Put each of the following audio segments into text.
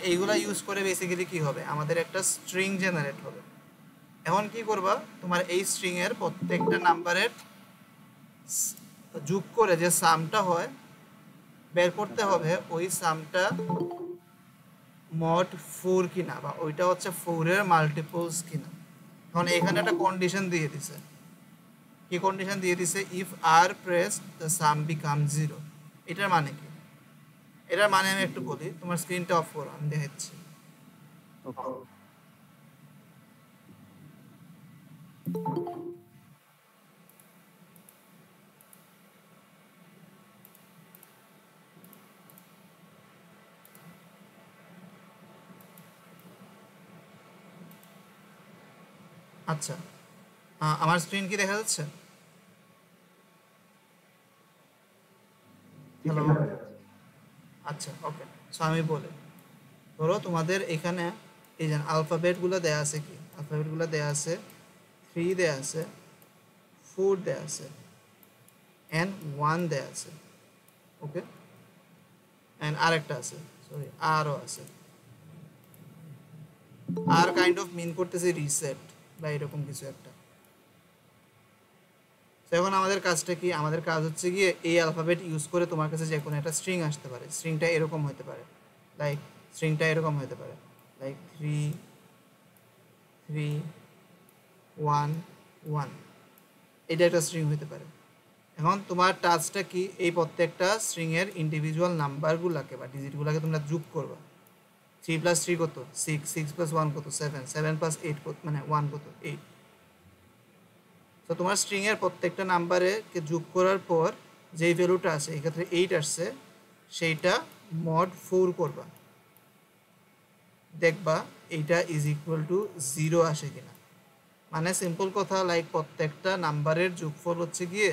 এইগুলা ইউজ করে বেসিক্যালি কি হবে, আমাদের একটা স্ট্রিং জেনারেট হবে। এখন কি করবা, তোমার এই স্ট্রিং এর প্রত্যেকটা নাম্বারের যোগ করে যে সামটা হয় বের করতে হবে, ওই সামটা মড 4 কিনা বা ওইটা হচ্ছে 4 এর মাল্টিপলস কিনা। এখন এখানে একটা কন্ডিশন দিয়ে দিছে, কি কন্ডিশন দিয়ে দিছে, if r press the sum become 0। এটার মানে কি, এটার মানে আমি একটু বলি, তোমার স্ক্রিনটা অফ করো, আমি দেখাচ্ছি। ওকে আচ্ছা, আমার স্ক্রিন কি দেখা যাচ্ছে? জি হ্যালো, স্যার দেখা যাচ্ছে আচ্ছা ওকে। সো আমি বলি, ধরো তোমাদের এখানে এই যে আলফাবেটগুলো দেয়া আছে, কি আলফাবেটগুলো দেয়া আছে, 3 দেয়া আছে, 4 দেয়া আছে, অ্যান্ড 1 দেয়া আছে, ওকে, অ্যান্ড আরেকটা আছে, সরি আরও আছে। আর কাইন্ড অফ মিন করতেছে রিসেট বা এরকম কিছু একটা। তো এখন আমাদের কাজটা কি, আমাদের কাজ হচ্ছে গিয়ে এই অ্যালফাবেট ইউজ করে তোমার কাছে যে কোনো একটা স্ট্রিং আসতে পারে, স্ট্রিংটা এরকম হতে পারে, লাইক স্ট্রিংটা এরকম হতে পারে, লাইক 3 3 1 1, এটা একটা স্ট্রিং হতে পারে। এখন তোমার টাস্কটা কি, এই প্রত্যেকটা স্ট্রিংয়ের ইন্ডিভিজুয়াল নাম্বারগুলোকে বা ডিজিটগুলোকে তোমরা যোগ করবা। 3 + 3 কত 6, 6 + 1 কত 7, 7 + 8 কত, মানে 1 কত 8। তো তোমার স্ট্রিংয়ের প্রত্যেকটা নাম্বারে যোগ করার পর যেই ভ্যালুটা আছে, এক্ষেত্রে 8 আসছে, সেইটা মড 4 করবা, দেখবা এইটা ইজ ইকুয়াল টু 0 আসে কিনা। মানে সিম্পল কথা, লাইক প্রত্যেকটা নাম্বারের যোগফল হচ্ছে গিয়ে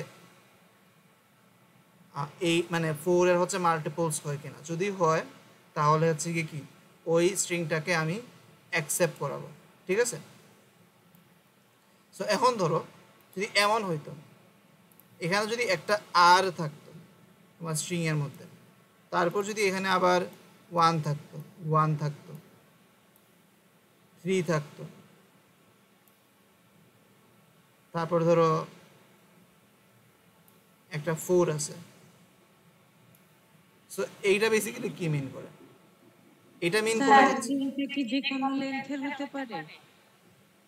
এই মানে 4 এর হচ্ছে মাল্টিপলস হয় কিনা, যদি হয় তাহলে হচ্ছে গিয়ে কি ওই স্ট্রিংটাকে আমি অ্যাকসেপ্ট করাবো, ঠিক আছে। সো এখন ধরো যদি এমন হইতো, এখানে যদি একটা আর থাকতো তোমার স্ট্রিংয়ের মধ্যে, তারপর যদি এখানে আবার 1 থাকতো, 1 থাকতো, 3 থাকতো, তারপর ধরো একটা 4 আছে। সো এইটা বেসিক্যালি কি মিন করে, এটা মিন করে স্যার হচ্ছে, স্ট্রিংটা কি যে কোনো লেন্থের হতে পারে?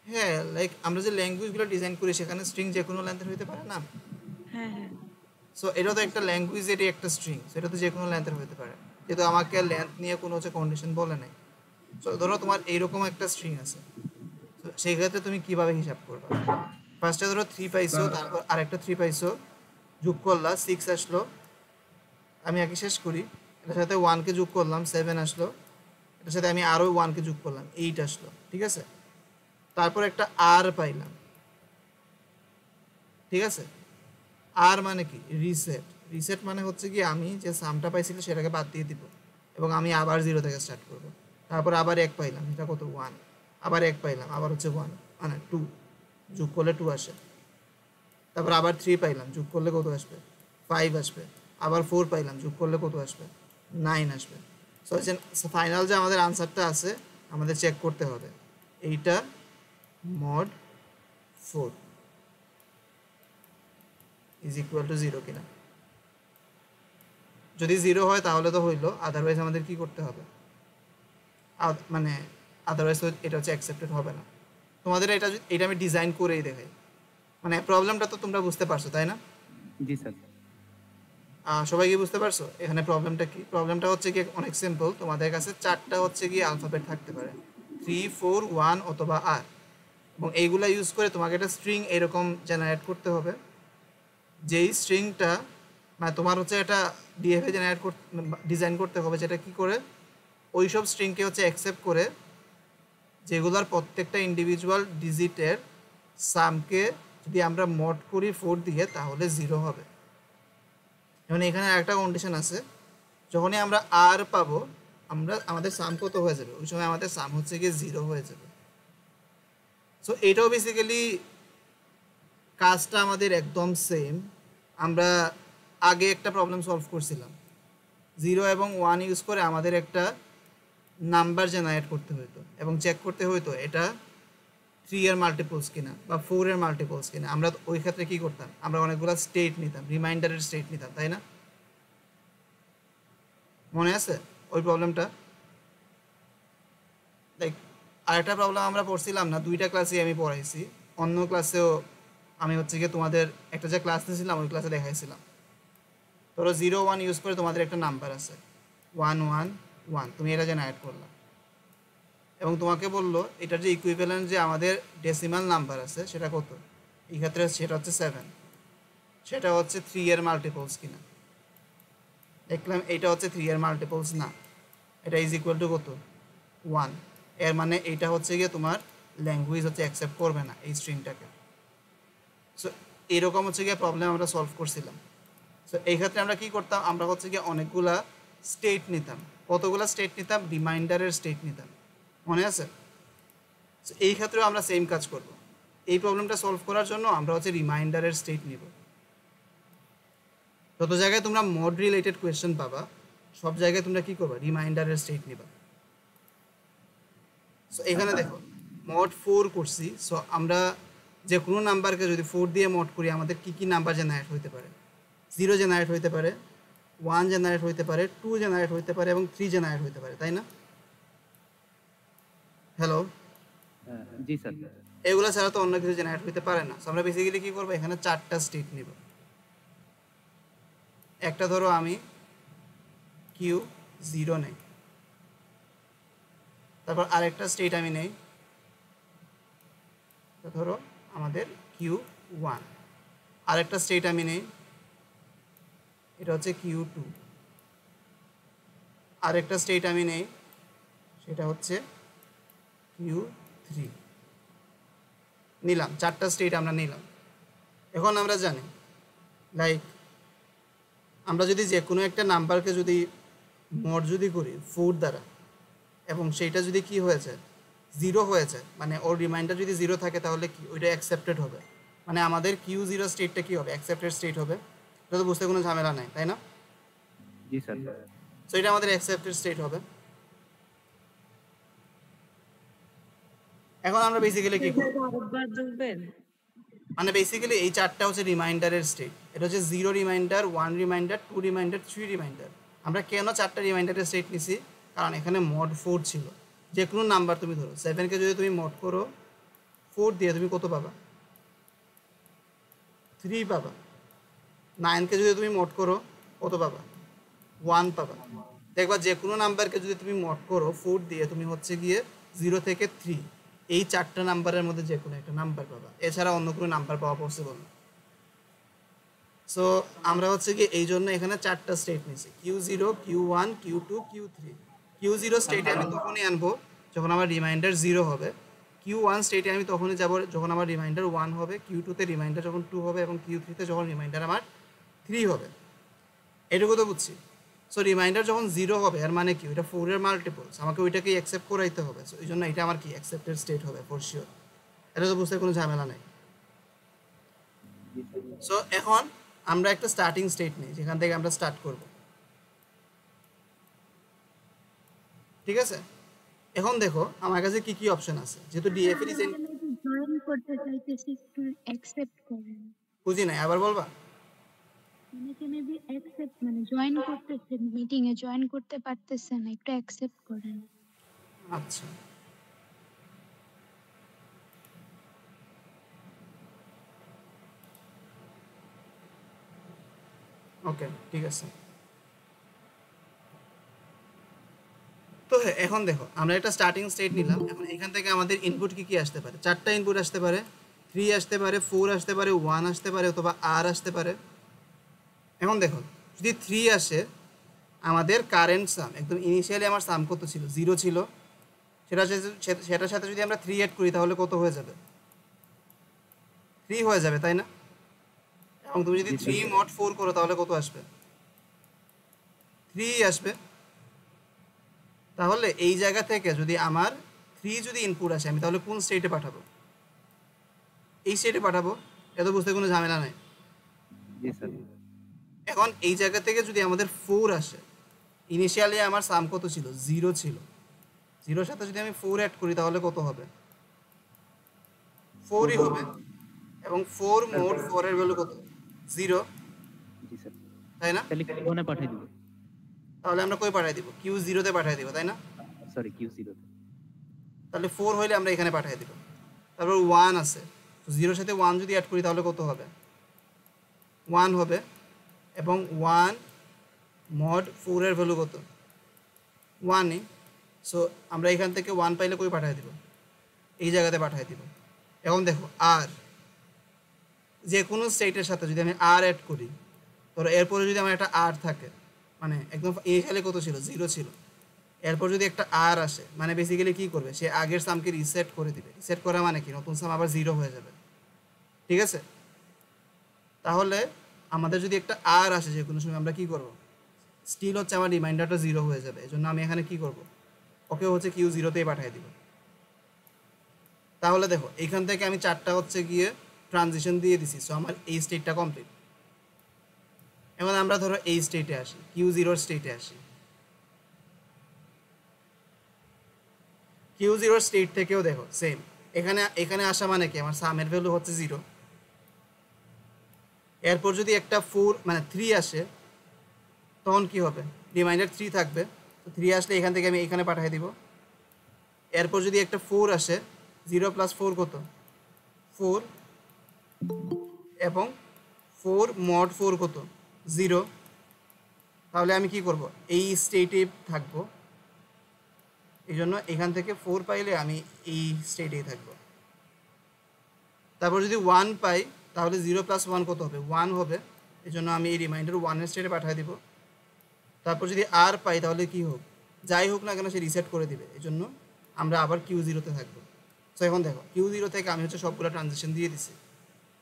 হ্যাঁ লাইক আমরা যে ল্যাঙ্গুয়েজগুলো ডিজাইন করি সেখানে স্ট্রিং যে কোনো লেন্থের হতে পারে না। হ্যাঁ হ্যাঁ। সো এটা তো একটা ল্যাঙ্গুয়েজ, এটি একটা স্ট্রিং, সেটা তো যে কোনো লেন্থের হতে পারে, কিন্তু আমাকে লেন্থ নিয়ে কোনো হচ্ছে কন্ডিশন বলে নাই। সো ধরো তোমার এইরকম একটা স্ট্রিং আছে, তো সেই ক্ষেত্রে তুমি কীভাবে হিসাব করবা, ফার্স্টে ধরো 3 পাইছো, তারপর আরেকটা 3 পাইছো, যোগ করলা 6 আসলো, আমি একই শেষ করি, এটার সাথে 1কে যোগ করলাম 7 আসলো, এটার সাথে আমি আরও 1কে যোগ করলাম 8 আসলো, ঠিক আছে। তারপর একটা আর পাইলাম, ঠিক আছে। আর মানে কি রিসেট, রিসেট মানে হচ্ছে কি আমি যে সামটা পাইছিল সেটাকে বাদ দিয়ে দিব এবং আমি আবার 0 থেকে স্টার্ট করব। তারপর আবার 1 পাইলাম, এটা কত 1, আবার 1 পাইলাম, আবার হচ্ছে 1 মানে 2, যোগ করলে 2 আসে। তারপর আবার 3 পাইলাম, যোগ করলে কত আসবে 5 আসবে। আবার 4 পাইলাম, যোগ করলে কত আসবে 9 আসবে। সো ফাইনাল যে আমাদের আনসারটা আছে আমাদের চেক করতে হবে এইটা মড 4 ইজ ইকুয়াল টু 0 কিনা। যদি 0 হয় তাহলে তো হইলো, আদারওয়াইজ আমাদের কি করতে হবে, মানে আদারওয়াইজ তো এটা হচ্ছে অ্যাকসেপ্টেড হবে না। তোমাদের এটা আমি ডিজাইন করেই দেখাই, মানে প্রবলেমটা তো তোমরা বুঝতে পারছো তাই না? জি স্যার সবাই কি বুঝতে পারছো এখানে প্রবলেমটা কি? প্রবলেমটা হচ্ছে কি অনেক সিম্পল, তোমাদের কাছে 4টা হচ্ছে কি আলফাবেট থাকতে পারে, 3 4 1 অথবা আর, এবং এইগুলা ইউজ করে তোমাকে একটা স্ট্রিং এরকম জেনারেট করতে হবে, যেই স্ট্রিংটা মানে তোমার হচ্ছে এটা ডিএফএ জেনারেট করতে ডিজাইন করতে হবে, যেটা কি করে ওই সব স্ট্রিংকে হচ্ছে অ্যাকসেপ্ট করে যেগুলোর প্রত্যেকটা ইন্ডিভিজুয়াল ডিজিটের সামকে যদি আমরা মড করি 4 দিয়ে তাহলে 0 হবে। যেমন এখানে একটা কন্ডিশন আছে, যখনই আমরা আর পাবো আমাদের সাম কত হয়ে যাবে, ওই সময় আমাদের সাম হচ্ছে গিয়ে 0 হয়ে যাবে। সো এটাও বেসিক্যালি কাজটা আমাদের একদম সেম, আমরা আগে একটা প্রবলেম সলভ করছিলাম 0 এবং 1 ইউজ করে আমাদের একটা নাম্বার জেনারেট করতে হতো এবং চেক করতে হতো এটা 3 এর মাল্টিপলস কিনা বা 4 এর মাল্টিপলস কিনা। আমরা ওই ক্ষেত্রে কি করতাম, আমরা অনেকগুলো স্টেট নিতাম, রিমাইন্ডারের স্টেট নিতাম, তাই না? মনে আছে ওই প্রবলেমটা? লাইক আরেকটা প্রবলেম আমরা পড়ছিলাম না, দুইটা ক্লাসে আমি পড়াইছি, অন্য ক্লাসেও আমি হচ্ছে গিয়ে তোমাদের একটা যে ক্লাস নিয়েছিলাম ওই ক্লাসে দেখাইছিলাম। ধরো 0 1 ইউজ করে তোমাদের একটা নাম্বার আছে 1 1 1, তুমি এটা জেনারেট করলা এবং তোমাকে বললো এটার যে ইকুইভ্যালেন্ট যে আমাদের ডেসিমাল নাম্বার আছে সেটা কত, এই ক্ষেত্রে সেটা হচ্ছে 7, সেটা হচ্ছে 3 এর মাল্টিপলস কিনা। দেখলাম এইটা হচ্ছে 3 এর মাল্টিপলস না, এটা ইজ ইকুয়াল টু কত 1, এর মানে এইটা হচ্ছে গিয়ে তোমার ল্যাঙ্গুয়েজ হচ্ছে অ্যাকসেপ্ট করবে না এই স্ট্রিংটাকে। সো এরকম হচ্ছে গিয়ে প্রবলেম আমরা সলভ করছিলাম। সো এই ক্ষেত্রে আমরা কি করতাম, আমরা হচ্ছে গিয়ে অনেকগুলা স্টেট নিতাম। কতগুলা স্টেট নিতাম? রিমাইন্ডারের স্টেট নিতাম, মনে আছে? সো এই ক্ষেত্রেও আমরা সেম কাজ করব। এই প্রবলেমটা সলভ করার জন্য আমরা হচ্ছে রিমাইন্ডারের স্টেট নিব। যত জায়গায় তোমরা মোড রিলেটেড কোয়েশ্চেন পাবা সব জায়গায় তোমরা কি করবা, রিমাইন্ডারের স্টেট নিবা। সো এখানে দেখো মোড 4 করছি, সো আমরা যে কোনো নাম্বারকে যদি 4 দিয়ে মোড করি আমাদের কি কি নাম্বার জেনারেট হইতে পারে? 0 জেনারেট হইতে পারে, 1 জেনারেট হইতে পারে, 2 জেনারেট হইতে পারে এবং 3 জেনারেট হইতে পারে, তাই না? হ্যালো, জি স্যার। এগুলো ছাড়া তো অন্য কিছু জেনারেট হইতে পারে না। সো আমরা বেসিক্যালি কি করবো, এখানে 4টা স্টেট নিব। একটা ধরো আমি Q0 নেই, তারপর আরেকটা স্টেট আমি নেই, ধরো আমাদের Q1, আরেকটা স্টেট আমি নেই, এটা হচ্ছে Q2, আরেকটা স্টেট আমি নেই, সেটা হচ্ছে Q3। নিলাম 4টা স্টেট আমরা নিলাম। এখন আমরা জানি লাইক আমরা যদি যে কোনো একটা নাম্বারকে যদি মোড যদি করি 4 দ্বারা এবং সেইটা যদি কি হয়েছে 0 হয়েছে, মানে ওর রিমাইন্ডার যদি 0 থাকে তাহলে কি ওইটা অ্যাকসেপ্টেড হবে, মানে আমাদের Q0 স্টেটটা কি হবে, অ্যাকসেপ্টেড স্টেট হবে। এটা তো বুঝতে কোনো ঝামেলা নাই, তাই না? জি স্যার। সো এটা আমাদের অ্যাকসেপ্টেড স্টেট হবে। এখন আমরা বেসিক্যালি কি করব, আরেকবার বলবেন? মানে বেসিক্যালি এই 4টা হচ্ছে রিমাইন্ডারের স্টেট। এটা হচ্ছে 0 রিমাইন্ডার, 1 রিমাইন্ডার, 2 রিমাইন্ডার, 3 রিমাইন্ডার। আমরা কেন 4টা রিমাইন্ডারের স্টেট নিছি, কারণ এখানে মোড 4 ছিল। যে কোনো নাম্বার তুমি ধরো 7কে যদি তুমি মোড করো 4 দিয়ে তুমি কত পাবা, 3 পাবা। 9কে যদি তুমি মোড করো কত পাবা, 1 পাবা। দেখবা যে কোনো নাম্বারকে যদি তুমি মোড করো 4 দিয়ে তুমি হচ্ছে গিয়ে 0 থেকে 3 এই 4টা নাম্বারের মধ্যে যে কোনো একটা নাম্বার পাবা, এছাড়া অন্য কোনো নাম্বার পাওয়া পসিবল না। সো আমরা হচ্ছে গিয়ে এই জন্য এখানে 4টা স্টেট নিয়েছি, Q0, Q1, Q2, Q3। Q0 স্টেটে আমি তখনই আনবো যখন আমার রিমাইন্ডার 0 হবে, Q1 স্টেটে আমি তখনই যাব যখন আমার রিমাইন্ডার 1 হবে, Q2তে রিমাইন্ডার যখন 2 হবে এবং Q3তে যখন রিমাইন্ডার আমার 3 হবে। এটুকু তো বুঝছি। সো রিমাইন্ডার যখন 0 হবে এর মানে কি, ওইটা 4 এর মাল্টিপলস, আমাকে ওইটাকেই অ্যাকসেপ্ট করাইতে হবে। সো এই জন্য এটা আমার কি অ্যাকসেপ্টেড স্টেট হবে ফর শিওর। এটা তো বুঝতে কোনো ঝামেলা নেই। সো এখন আমরা একটা স্টার্টিং স্টেট নিই যেখান থেকে আমরা স্টার্ট করব, ঠিক আছে? এখন দেখো আমার কাছে কি কি অপশন আছে, যেহেতু ডিএফএ ডিজাইন জয়েন করতে চাইতেছি, একটু অ্যাকসেপ্ট করেন। বুঝি নাই, আবার বলবা? অনেকে মেবি অ্যাকসেপ্ট মানে জয়েন করতেছে, মিটিং এ জয়েন করতে পারতেছে না, একটু অ্যাকসেপ্ট করেন। আচ্ছা, ওকে, ঠিক আছে। তো হ্যাঁ, এখন দেখো আমরা একটা স্টার্টিং স্টেট নিলাম। এখন এখান থেকে আমাদের ইনপুট কি কি আসতে পারে, 4টা ইনপুট আসতে পারে, 3 আসতে পারে, 4 আসতে পারে, 1 আসতে পারে অথবা আর আসতে পারে। এখন দেখো যদি 3 আসে, আমাদের কারেন্ট সাম একদম ইনিশিয়ালি আমার সাম কত ছিল, 0 ছিল, সেটার সাথে যদি আমরা 3 অ্যাড করি তাহলে কত হয়ে যাবে, 3 হয়ে যাবে, তাই না? এবং তুমি যদি 3 mod 4 করো তাহলে কত আসবে, 3 আসবে। তাহলে এই জায়গা থেকে যদি আমার 3 যদি ইনপুট আসে আমি তাহলে কোন স্টেটে পাঠাবো, এই স্টেটে পাঠাবো। এত বুঝতে কোনো ঝামেলা নেই। জি স্যার। এখন এই জায়গা থেকে যদি আমাদের 4 আসে, ইনিশিয়ালি আমার সাম কত ছিল, 0 ছিল, 0 সাথে যদি আমি 4 অ্যাড করি তাহলে কত হবে? 4ই হবে। এবং 4 মোড 4 এর ভ্যালু কত? 0, জি স্যার। তাই না? তাহলে Q1 এ পাঠিয়ে দিব। তাহলে আমরা কই পাঠিয়ে দিব? Q0 তে পাঠিয়ে দিব, তাই না? সরি Q0 তে। তাহলে 4 হইলে আমরা এখানে পাঠিয়ে দিব। তারপর 1 আছে, তো 0 সাথে 1 যদি অ্যাড করি তাহলে কত হবে? 1 হবে। এবং 1 mod 4 এর ভ্যালু কত? 1ই। সো আমরা এখান থেকে 1 পাইলে কই পাঠিয়ে দিব? এই জায়গাতে পাঠিয়ে দিব। এখন দেখো আর যে কোনো স্টেটের সাথে যদি আমি আর অ্যাড করি, ধরো এরপরে যদি আমার একটা আর থাকে, মানে একদম ইনিশিয়ালি কত ছিল? 0 ছিল। এরপর যদি একটা আর আসে, মানে বেসিক্যালি কী করবে? সে আগের সামকে রিসেট করে দিবে। রিসেট করা মানে কি? নতুন সাম আবার 0 হয়ে যাবে, ঠিক আছে? তাহলে আমাদের যদি একটা আর আসে যে কোনো সময়, আমরা কী করব? স্টিল হচ্ছে আমার রিমাইন্ডারটা 0 হয়ে যাবে। এই জন্য আমি এখানে কী করব? ওকে হচ্ছে Q0তেই পাঠিয়ে দিব। তাহলে দেখো এখান থেকে আমি 4টা হচ্ছে গিয়ে ট্রানজিশন দিয়ে দিছি। সো আমার এই স্টেটটা কমপ্লিট। এখন আমরা ধরো এই স্টেটে আসি, Q0 স্টেটে আসি। Q0 স্টেট থেকেও দেখো সেম, এখানে আসা মানে কি? আমার সামের ভ্যালু হচ্ছে 0। এরপর যদি একটা 4 মানে 3 আসে তখন কি হবে? রিমাইন্ডার 3 থাকবে। তো 3 আসলে এখান থেকে আমি এখানে পাঠিয়ে দিব। এরপর যদি একটা 4 আসে, 0 + 4 কত? 4। এবং 4 mod 4 কত? 0। তাহলে আমি কি করব? এই স্টেটে থাকবো। এই জন্য এখান থেকে 4 পাইলে আমি এই স্টেটেই থাকবো। তারপর যদি 1 পাই তাহলে 0 + 1 কত হবে? 1 হবে। এই জন্য আমি এই রিমাইন্ডার 1 এর স্টেটে পাঠিয়ে দিব। তারপর যদি আর পাই তাহলে কি হোক, যাই হোক না কেন সে রিসেট করে দিবে। এই জন্য আমরা আবার Q0তে থাকবো। সো এখন দেখো Q0 থেকে আমি হচ্ছে সবগুলো ট্রানজিশন দিয়ে দিছি।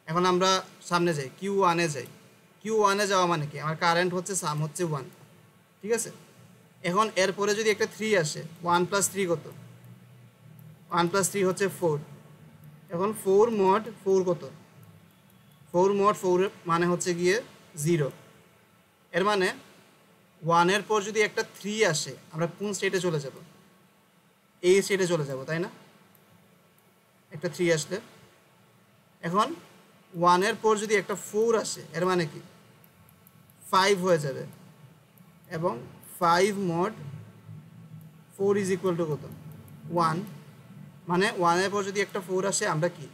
এখন আমরা সামনে যাই, Q1 এ যাই। Q1 এ যাওয়া মানে কি? আমার কারেন্ট হচ্ছে সাম হচ্ছে 1, ঠিক আছে? এখন এরপরে যদি একটা 3 আসে, 1 + 3 কত? 1 + 3 হচ্ছে 4। এখন 4 mod 4 কত? 4 mod 4 মানে হচ্ছে গিয়ে 0। এর মানে 1 এর পর যদি একটা 3 আসে, আমরা কোন স্টেটে চলে যাব? এই স্টেটে চলে যাব, তাই না? একটা 3 আসলে এখন 1 এর পর যদি একটা 4 আসে, এর মানে কি? 5 হয়ে যাবে। এবং 5 mod 4 = কত? 1। মানে 1 এর পর যদি একটা 4 আসে আমরা কি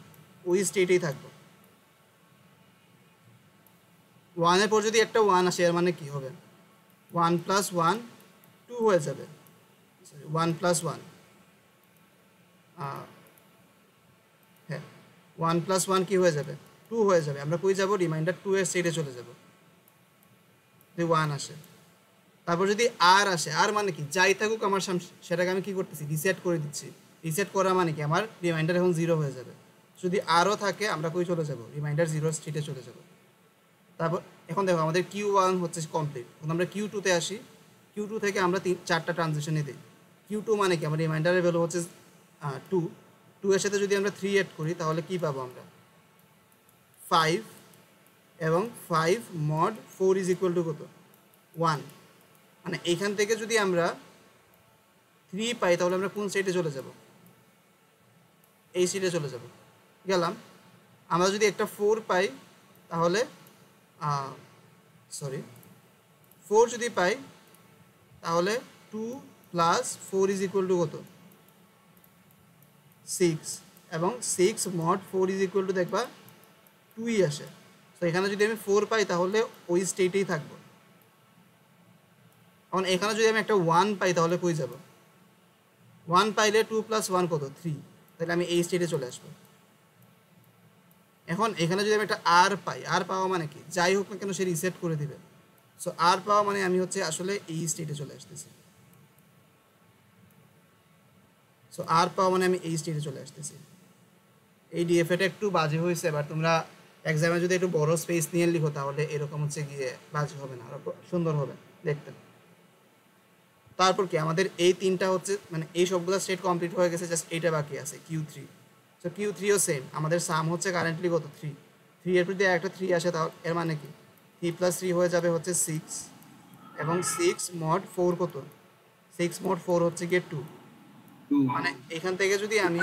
ওই স্টেটেই থাকবো। 1 এর পর যদি একটা 1 আসে এর মানে কি হবে? 1 + 1 2 হয়ে যাবে। 1 + 1 হ্যাঁ, 1 + 1 কি হয়ে যাবে? 2 হয়ে যাবে। আমরা কই যাব? রিমাইন্ডার 2 এর স্টেটে চলে যাব যদি 1 আসে। তারপর যদি আর আসে, আর মানে কি? যাই থাকুক আমার সামনে সেটাকে আমি কি করতেছি? রিসেট করে দিচ্ছি। রিসেট করা মানে কি? আমার রিমাইন্ডার এখন 0 হয়ে যাবে। যদি আরও থাকে আমরা কই চলে যাব? রিমাইন্ডার 0 স্টেটে চলে যাব। তারপর এখন দেখো আমাদের Q1 হচ্ছে কমপ্লিট। এখন আমরা Q2তে আসি। Q2 থেকে আমরা 4টা ট্রানজিশনে দিই। Q2 মানে কি? আমার রিমাইন্ডারের ভ্যালু হচ্ছে 2। 2 এর সাথে যদি আমরা 3 অ্যাড করি তাহলে কি পাবো আমরা? 5। এবং 5 mod 4 = কত? 1। মানে এইখান থেকে যদি আমরা 3 পাই তাহলে আমরা কোন স্টেটে চলে যাব? এই স্টেটে চলে যাব। গেলাম। আমরা যদি একটা 4 পাই তাহলে 4 যদি পাই তাহলে 2 + 4 = কত? 6। এবং 6 mod 4 = দেখবা 2ই আসে। তো এখানে যদি আমি 4 পাই তাহলে ওই স্টেটেই থাকবো। এখন এখানে যদি আমি একটা 1 পাই তাহলে কই যাব? 1 পাইলে 2 + 1 কত? 3। তাহলে আমি এই স্টেটে চলে আসবো। এখন এখানে যদি আমি একটা আর পাই, আর পাওয়া মানে কি? যাই হোক না কেন সে রিসেট করে দিবে। সো আর পাওয়া মানে আমি হচ্ছে আসলে এই স্টেটে চলে আসতেছি। সো আর পাওয়া মানে আমি এই স্টেটে চলে আসতেছি। এই ডিএফএটা একটু বাজে হয়েছে। এবার তোমরা এক্সামে যদি একটু বড় স্পেস নিয়ে লিখো তাহলে এরকম হচ্ছে গিয়ে বাজে হবে না, আরো সুন্দর হবে দেখতে। তারপর কি আমাদের এই 3টা হচ্ছে মানে এই সবগুলো স্টেট কমপ্লিট হয়ে গেছে, জাস্ট এইটা বাকি আছে Q3। সো Q3ও সেম, আমাদের সাম হচ্ছে কারেন্টলি কত? 3। 3 এর প্রতি একটা 3 আসে, তাহলে এর মানে কি? 3 + 3 হয়ে যাবে হচ্ছে 6। এবং 6 mod 4 কত? 6 mod 4 হচ্ছে গিয়ে 2। মানে এখান থেকে যদি আমি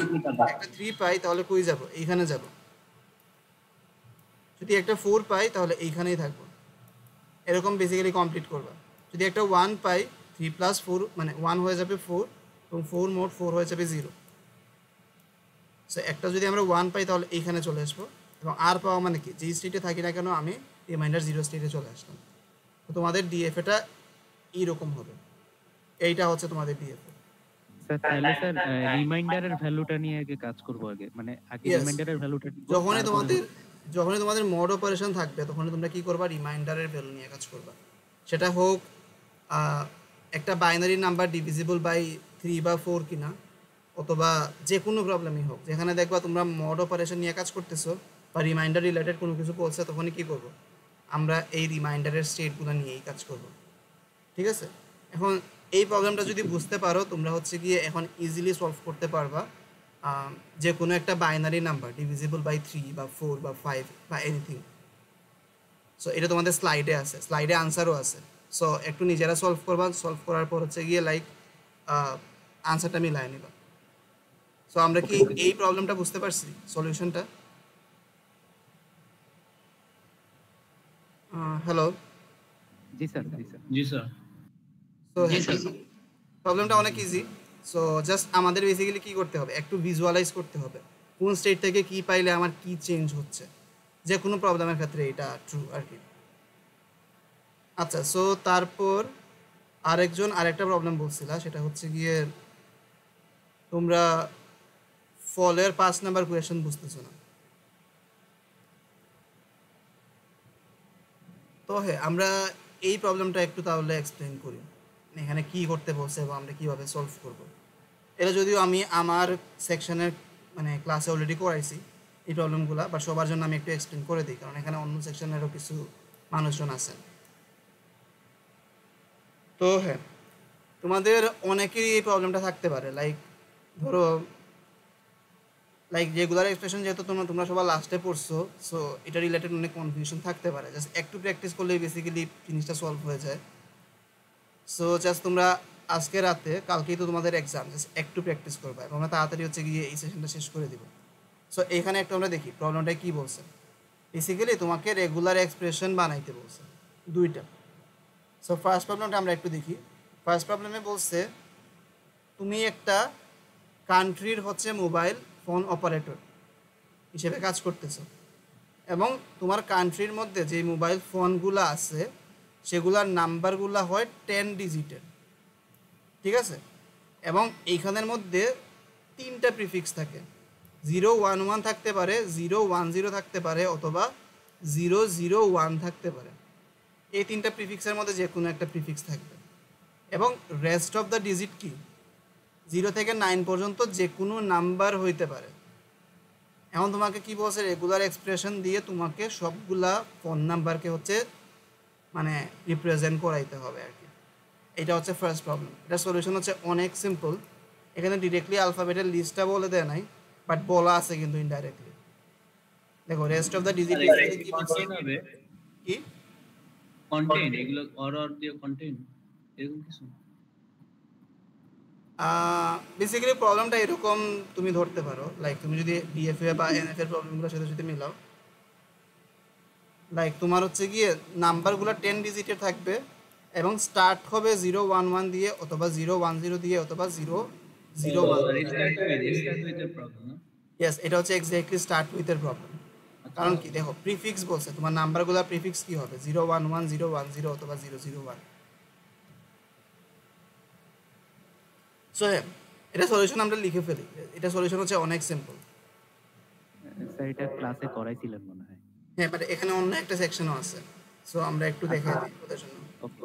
একটা 3 পাই তাহলে কই যাব, এইখানে যাব। যদি একটা 4 পাই তাহলে এইখানেই থাকবো। এরকম বেসিক্যালি কমপ্লিট করবা। যদি একটা 1 পাই, 3 প্লাস 4 মানে 1 হয়ে যাবে 4, এবং 4 মোট 4 হয়ে যাবে 0। সো একটা যদি আমরা 1 পাই তাহলে এইখানে চলে আসবো, এবং আর পাওয়া মানে কি, যে স্টেটে থাকি না কেন আমি রিমাইন্ডার 0 স্টেটে চলে আসলাম। তো তোমাদের ডিএফ এটা এইরকম হবে। এইটা হচ্ছে তোমাদের ডিএফ। স্যার তাহলে স্যার রিমাইন্ডারের ভ্যালুটা নিয়ে আগে কাজ করব আগে, মানে আগে ইয়েস, রিমাইন্ডারের ভ্যালুটা নিব, যখনই তারপরে তোমাদের যখনই তোমাদের মোড অপারেশন থাকবে তখনই তোমরা কি করবা, রিমাইন্ডারের ভ্যালু নিয়ে কাজ করবা। সেটা হোক একটা বাইনারি নাম্বার ডিভিজিবল বাই 3 বা 4 কিনা, অথবা যে কোনো প্রবলেমই হোক, যেখানে দেখবা তোমরা মোড অপারেশন নিয়ে কাজ করতেছো বা রিমাইন্ডার রিলেটেড কোনো কিছু বলছে, তখনই কি করব, আমরা এই রিমাইন্ডারের স্টেটগুলো নিয়েই কাজ করব। ঠিক আছে? এখন এই প্রবলেমটা যদি বুঝতে পারো তোমরা হচ্ছে গিয়ে এখন ইজিলি সলভ করতে পারবা যে কোনো একটা বাইনারি নাম্বার ডিভিজিবল বাই 3 বা 4 বা 5 বা এনিথিং। সো এটা তোমাদের স্লাইডে আছে, স্লাইডে আনসারও আছে। সো একটু নিজেরা সলভ করবা, সলভ করার পর হচ্ছে গিয়ে লাইক আনসারটা মিলাই নিবা। সো আমরা কি এই প্রবলেমটা বুঝতে পারছি, সলিউশনটা? হ্যালো। জি স্যার, জি স্যার। জি স্যার। সো প্রবলেমটা অনেক ইজি। সো জাস্ট আমাদের বেসিক্যালি কী করতে হবে, একটু ভিজুয়ালাইজ করতে হবে কোন স্টেট থেকে কি পাইলে আমার কি চেঞ্জ হচ্ছে। যে কোনো প্রবলেমের ক্ষেত্রে এটা ট্রু আর কি। আচ্ছা, সো তারপর আরেকটা প্রবলেম বলছিলা, সেটা হচ্ছে গিয়ে তোমরা ফলের 5 নাম্বার কোয়েশ্চেন বুঝতেছো না। তো হ্যাঁ, আমরা এই প্রবলেমটা একটু তাহলে এক্সপ্লেন করি, এখানে কি করতে বলছে এবং আমরা কিভাবে সলভ করব। এটা যদিও আমি আমার সেকশনের মানে ক্লাসে অলরেডি করাইছি এই প্রবলেমগুলো, বাট সবার জন্য আমি একটু এক্সপ্লেন করে দিই, কারণ এখানে অন্য সেকশনেরও কিছু মানুষজন আছেন। তো হ্যাঁ, তোমাদের অনেকেরই এই প্রবলেমটা থাকতে পারে, ধরো রেগুলার এক্সপ্রেশন যেহেতু তোমরা সবাই লাস্টে পড়ছো, সো এটা রিলেটেড অনেক কনফিউশন থাকতে পারে। জাস্ট একটু প্র্যাকটিস করলেই বেসিক্যালি জিনিসটা সলভ হয়ে যায়। সো জাস্ট তোমরা আজকে রাতে, কালকেই তো তোমাদের এক্সাম, জাস্ট একটু প্র্যাকটিস করবা এবং আমরা তাড়াতাড়ি হচ্ছে গিয়ে এই সেশনটা শেষ করে দিব। সো এখানে একটু আমরা দেখি প্রবলেমটা কী বলছে। বেসিক্যালি তোমাকে রেগুলার এক্সপ্রেশন বানাইতে বলছে দুইটা। সো ফার্স্ট প্রবলেমটা আমরা একটু দেখি। ফার্স্ট প্রবলেমে বলছে তুমি একটা কান্ট্রির হচ্ছে মোবাইল ফোন অপারেটর হিসেবে কাজ করতেছো, এবং তোমার কান্ট্রির মধ্যে যে মোবাইল ফোনগুলো আছে সেগুলোর নাম্বারগুলো হয় 10 ডিজিটের। ঠিক আছে? এবং এইখানের মধ্যে 3টা প্রিফিক্স থাকে, 011 থাকতে পারে, 010 থাকতে পারে, অথবা 001 থাকতে পারে। এই 3টা প্রিফিক্সের মধ্যে যে কোনো একটা প্রিফিক্স থাকবে, এবং রেস্ট অফ দ্য ডিজিট কি 0 থেকে 9 পর্যন্ত যে কোনো নাম্বার হইতে পারে। এখন তোমাকে কি বলছে, রেগুলার এক্সপ্রেশন দিয়ে তোমাকে সবগুলা ফোন নাম্বারকে হচ্ছে মানে রিপ্রেজেন্ট করাইতে হবে আর কি। এটা হচ্ছে ফার্স্ট প্রবলেম। এটার সলিউশন হচ্ছে অনেক সিম্পল। এখানে ডিরেক্টলি অ্যালফাবেটের লিস্টটা বলে দেয় নাই, বাট বলা আছে কিন্তু ইনডাইরেক্টলি। দেখো রেস্ট অফ দ্য ডিজিট কি কন্টেইন, এগুলো অর দিয়ে কন্টেইন এরকম কিছু। বেসিক্যালি প্রবলেমটা এরকম তুমি ধরতে পারো, তুমি যদি ডিএফএ বা এনএফ এর প্রবলেমগুলোর সাথে যদি মিলাও, তোমার হচ্ছে গিয়ে নাম্বারগুলো 10 ডিজিটের থাকবে এবং স্টার্ট হবে 011 দিয়ে, অথবা 010 দিয়ে, অথবা 001। ইয়েস, এটা হচ্ছে এক্স্যাক্টলি স্টার্ট উইথ এর প্রবলেম। কারণ কি, দেখো প্রিফিক্স বলছে, তোমার নাম্বারগুলোর প্রিফিক্স কি হবে, 011, 010, অথবা 001। সো এটা সলিউশন আমরা লিখে ফেলি। এটা সলিউশন হচ্ছে অনেক সিম্পল। স্যার এটা ক্লাসে করাইছিলেন মনে হয়। হ্যাঁ, বাট এখানে অন্য একটা সেকশনও আছে, সো আমরা একটু দেখাই দিই ওদের জন্য। ওকে।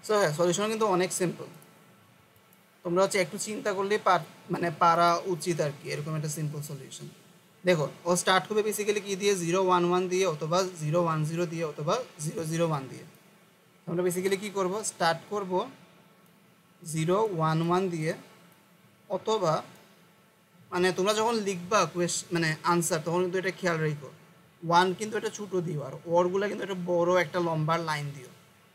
সো হ্যাঁ, সলিউশন কিন্তু অনেক সিম্পল। তোমরা হচ্ছে একটু চিন্তা করলেই পারা উচিত আর কি, এরকম একটা সিম্পল সলিউশন। দেখো ও স্টার্ট হবে বেসিক্যালি কি দিয়ে 011 দিয়ে অথবা 010 দিয়ে অথবা 001 দিয়ে। আমরা বেসিক্যালি কি করব, স্টার্ট করব 011 দিয়ে, অথবা মানে তোমরা যখন লিখবা মানে আনসার তখন কিন্তু এটা খেয়াল রেখো, 1 কিন্তু এটা ছোটো দিও আর ওরগুলো কিন্তু একটা বড় একটা লম্বা লাইন দিও,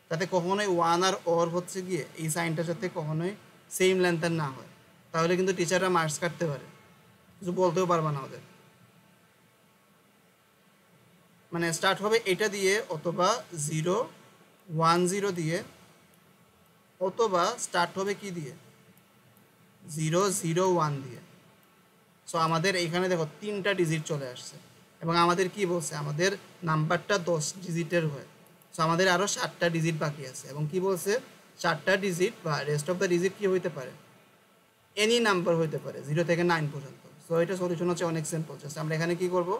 যাতে কখনোই 1 আর ওর হচ্ছে গিয়ে এই সাইনটার সাথে কখনোই সেম লেন্থের না হয়, তাহলে কিন্তু টিচাররা মার্কস কাটতে পারে, কিছু বলতেও পারবা না ওদের। মানে স্টার্ট হবে এটা দিয়ে অথবা 010 দিয়ে, অথবা স্টার্ট হবে কি দিয়ে 001 দিয়ে। সো আমাদের এখানে দেখো 3টা ডিজিট চলে আসছে এবং আমাদের কি বলছে, আমাদের নাম্বারটা 10 ডিজিটের হয়। সো আমাদের আরও 7টা ডিজিট বাকি আছে এবং কি বলছে 4টা ডিজিট বা রেস্ট অফ দ্য ডিজিট কি হইতে পারে, এনি নাম্বার হইতে পারে 0 থেকে 9 পর্যন্ত। সো এটা সলিউশন হচ্ছে অনেক সিম্পল। জাস্ট আমরা এখানে কি করব,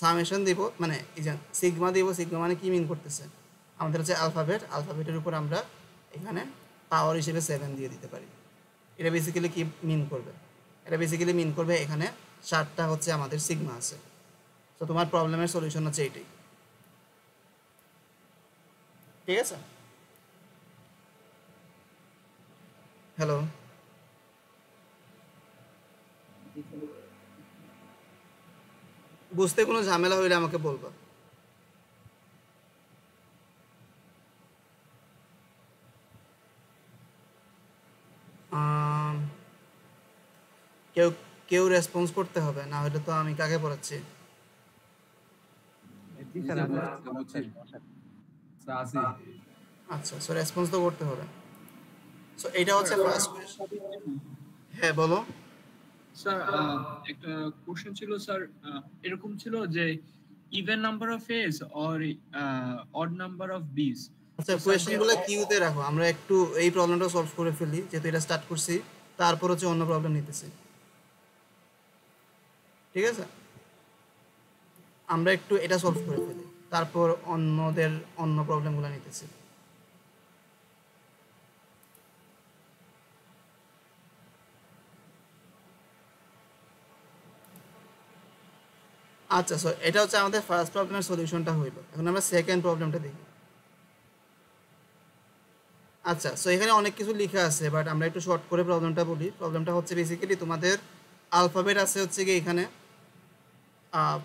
সামেশন দিব, মানে এই যে সিগমা দিব। সিগমা মানে কি মিন করতেছে, আমাদের হচ্ছে অ্যালফাবেট, অ্যালফাবেটের উপর আমরা এখানে পাওয়ার হিসেবে 7 দিয়ে দিতে পারি। এটা বেসিক্যালি কি মিন করবে, এটা বেসিক্যালি মিন করবে এখানে 7টা হচ্ছে আমাদের সিগমা আছে। তো তোমার প্রবলেমের সলিউশন হচ্ছে এইটাই, ঠিক আছে? হ্যালো, বুঝতে কোনো ঝামেলা হইলে আমাকে বলবা। কেউ কেউ রেসপন্স করতে হবে, না হলে তো আমি কাকে পড়াচ্ছি? আচ্ছা, সো রেসপন্স তো করতে হবে। সো এটা হচ্ছে ফার্স্ট কোয়েশ্চন। হ্যাঁ বলো। স্যার একটা কোশ্চেন ছিল স্যার, এরকম ছিল যে even number of S or odd number of বিস। আচ্ছা, কোয়েশ্চেনগুলো কিউতে রাখো, আমরা একটু এই প্রবলেমটা সলভ করে ফেলি, যেহেতু এটা স্টার্ট করছি, তারপর হচ্ছে অন্য প্রবলেম নিতেছি, ঠিক আছে? আমরা একটু এটা সলভ করে ফেলি, তারপর অন্য প্রবলেমগুলো নিতেছি। আচ্ছা, সো এটা হচ্ছে আমাদের ফার্স্ট প্রবলেমের সলিউশনটা হইল। এখন আমরা সেকেন্ড প্রবলেমটা দেখি। আচ্ছা, সো এখানে অনেক কিছু লেখা আছে, বাট আমরা একটু শর্ট করে প্রবলেমটা বলি। প্রবলেমটা হচ্ছে বেসিক্যালি তোমাদের আলফাবেট আছে হচ্ছে কি এখানে,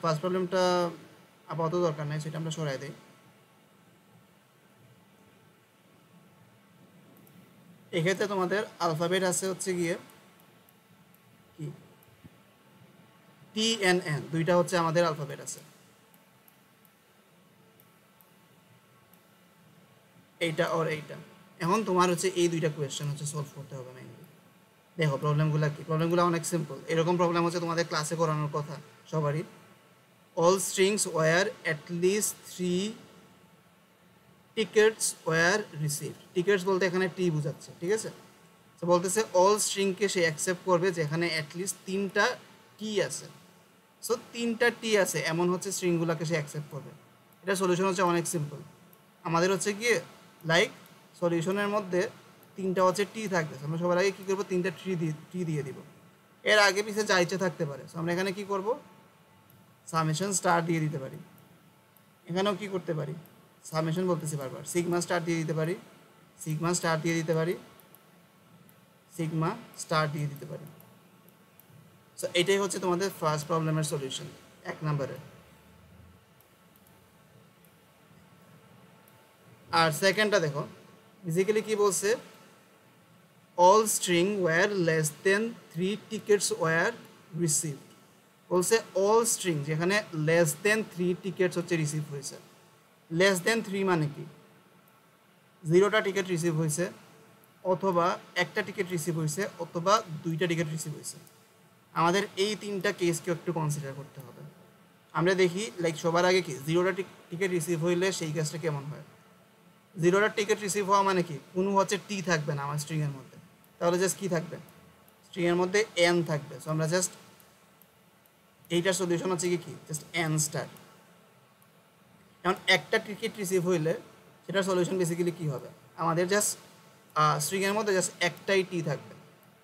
ফার্স্ট প্রবলেমটা আপাতত দরকার নাই, সেটা আমরা সরাই দিই। এক্ষেত্রে তোমাদের আলফাবেট আছে হচ্ছে গিয়ে কি TNN, দুইটা হচ্ছে আমাদের আলফাবেট আছে, এইটা আর এইটা। এখন তোমার হচ্ছে এই দুইটা কোয়েশ্চেন হচ্ছে সলভ করতে হবে মেইনলি। দেখো প্রবলেমগুলো কি, প্রবলেমগুলো অনেক সিম্পল। এরকম প্রবলেম হচ্ছে তোমাদের ক্লাসে করানোর কথা সবারই। All strings were at least 3 tickets were received. Tickets বলতে এখানে টি বোঝাচ্ছে, ঠিক আছে? তো বলতেছে অল স্ট্রিংকে সে অ্যাকসেপ্ট করবে যেখানে অ্যাটলিস্ট 3টা টি আছে। সো 3টা টি আছে এমন হচ্ছে স্ট্রিংগুলোকে সে অ্যাকসেপ্ট করবে। এটা সলিউশন হচ্ছে অনেক সিম্পল। আমাদের হচ্ছে গিয়ে লাইক সলিউশনের মধ্যে 3টা হচ্ছে টি থাকবে, আমরা সবার আগে কী করবো, 3টা টি দিয়ে দিব। এর আগে পিছিয়ে যা ইচ্ছে থাকতে পারে। সো আমরা এখানে কী করবো, সামেশন স্টার দিয়ে দিতে পারি। এখানেও কী করতে পারি, সামেশন বলতেছি বারবার, সিগমা স্টার দিয়ে দিতে পারি, সিগমা স্টার দিয়ে দিতে পারি, সিগমা স্টার দিয়ে দিতে পারি। সো এটাই হচ্ছে তোমাদের ফার্স্ট প্রবলেমের সলিউশন 1 নম্বরের। আর সেকেন্ডটা দেখো, বেসিক্যালি কি বলছে, all string were less than 3 tickets were received. বলছে অল স্ট্রিং যেখানে লেস দেন 3 টিকেটস হচ্ছে রিসিভ হয়েছে। লেস দেন 3 মানে কি, 0টা টিকিট রিসিভ হয়েছে, অথবা 1টা টিকিট রিসিভ হয়েছে, অথবা 2টা টিকিট রিসিভ হয়েছে। আমাদের এই 3টা কেসকে একটু কনসিডার করতে হবে। আমরা দেখি লাইক সবার আগে কি 0টা টিকিট রিসিভ হইলে সেই কেসটা কেমন হয়। 0টা টিকিট রিসিভ হওয়া মানে কি, কোনো হচ্ছে টি থাকবে না আমার স্ট্রিংয়ের মধ্যে, তাহলে জাস্ট কি থাকবে, স্ট্রিংয়ের মধ্যে এন থাকবে। সো আমরা জাস্ট এইটার সলিউশন হচ্ছে কি জাস্ট এন স্টার। এখন একটা টিকিট রিসিভ হইলে সেটার সলিউশন বেসিক্যালি কী হবে, আমাদের জাস্ট স্ট্রিংয়ের মধ্যে জাস্ট একটাই টি থাকবে।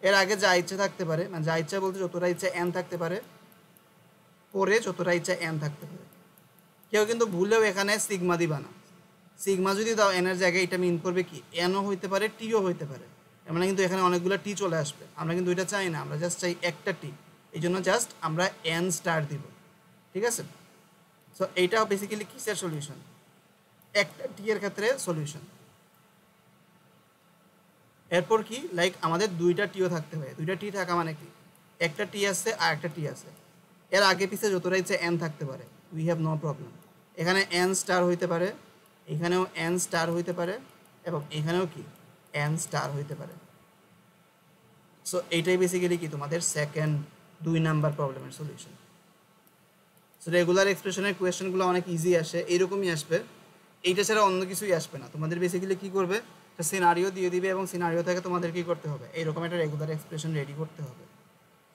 এর আগে যা ইচ্ছা থাকতে পারে, মানে যা ইচ্ছা বলতে যতটা ইচ্ছা এন থাকতে পারে, পরে যতটা ইচ্ছা এন থাকতে পারে। কেউ কিন্তু ভুলেও এখানে সিগমা দিবা না। সিগমা যদি দাও এনের জায়গায় এটা মিন করবে কি এনও হইতে পারে টিও হইতে পারে, এর মানে কিন্তু এখানে অনেকগুলো টি চলে আসবে। আমরা কিন্তু এটা চাই না, আমরা জাস্ট চাই একটা টি, এই জন্য জাস্ট আমরা এন স্টার দিব। ঠিক আছে, সো এইটা বেসিক্যালি কিসের সলিউশন, একটা টি এর ক্ষেত্রে সলিউশন। এরপর কি লাইক আমাদের দুইটা টিও থাকতে হবে। দুইটা টি থাকা মানে কি একটা টি আছে আর একটা টি আছে, এর আগে পিছে যতটা ইচ্ছে এন থাকতে পারে, উই হ্যাভ নো প্রবলেম। এখানে এন স্টার হইতে পারে, এখানেও এন স্টার হইতে পারে, এবং এখানেও কি এন স্টার হইতে পারে। সো এইটাই বেসিক্যালি কি তোমাদের সেকেন্ড 2 নাম্বার প্রবলেমের সলিউশন। সো রেগুলার এক্সপ্রেশনের কোয়েশ্চেনগুলো অনেক ইজি আসে, এইরকমই আসবে, এইটা ছাড়া অন্য কিছুই আসবে না। তোমাদের বেসিক্যালি কি করবে, একটা সিনারিও দিয়ে দিবে এবং সিনারিও থেকে তোমাদের কি করতে হবে, এইরকম একটা রেগুলার এক্সপ্রেশন রেডি করতে হবে।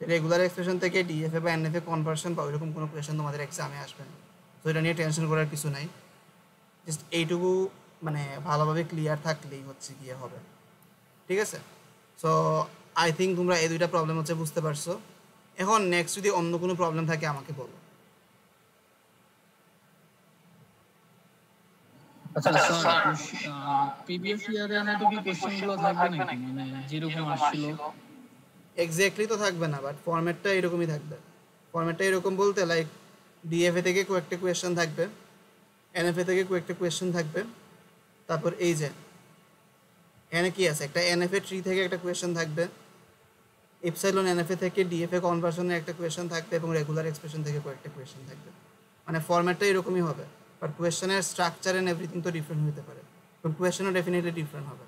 রেগুলার এক্সপ্রেশন থেকে ডিএফএ বা এনএফএ কনভার্সন বা ওইরকম কোনো কোয়েশ্চেন তোমাদের এক্সামে আসবে না। তো এটা নিয়ে টেনশন করার কিছু নাই, জাস্ট এইটুকু মানে ভালোভাবে ক্লিয়ার থাকলেই হচ্ছে গিয়ে হবে। ঠিক আছে, সো আই থিঙ্ক তোমরা এই দুইটা প্রবলেম হচ্ছে বুঝতে পারছো। এখন নেক্সট যদি অন্য কোনো প্রবলেম থাকে আমাকে বলো। আচ্ছা স্যার, প্রিভিয়াস ইয়ারে মতো কি কোশ্চেনগুলো থাকবে নাকি, মানে যেরকম আসছিল? এক্স্যাক্টলি তো থাকবে না, বাট ফরম্যাটটা এরকমই থাকবে। ফরম্যাটটা এরকম বলতে লাইক ডিএফএ থেকে কয়েকটা কোয়েশ্চেন থাকবে, এনএফএ থেকে কয়েকটা কোয়েশ্চেন থাকবে, তারপর এই যে এখানে কি আছে একটা এনএফএ ট্রি থেকে একটা কোয়েশ্চেন থাকবে, এপসাইলন এনএফএ থেকে ডিএফএ কনভার্সনের একটা কোয়েশ্চেন থাকবে, এবং রেগুলার এক্সপ্রেশন থেকে কয়েকটা কোয়েশ্চেন থাকবে। মানে ফরম্যাটটা এরকমই হবে, বাট কোয়েশ্চেনের স্ট্রাকচার এন্ড এভরিথিং তো ডিফারেন্ট হতে পারে, বাট কোয়েশ্চেনও ডেফিনেটলি ডিফারেন্ট হবে।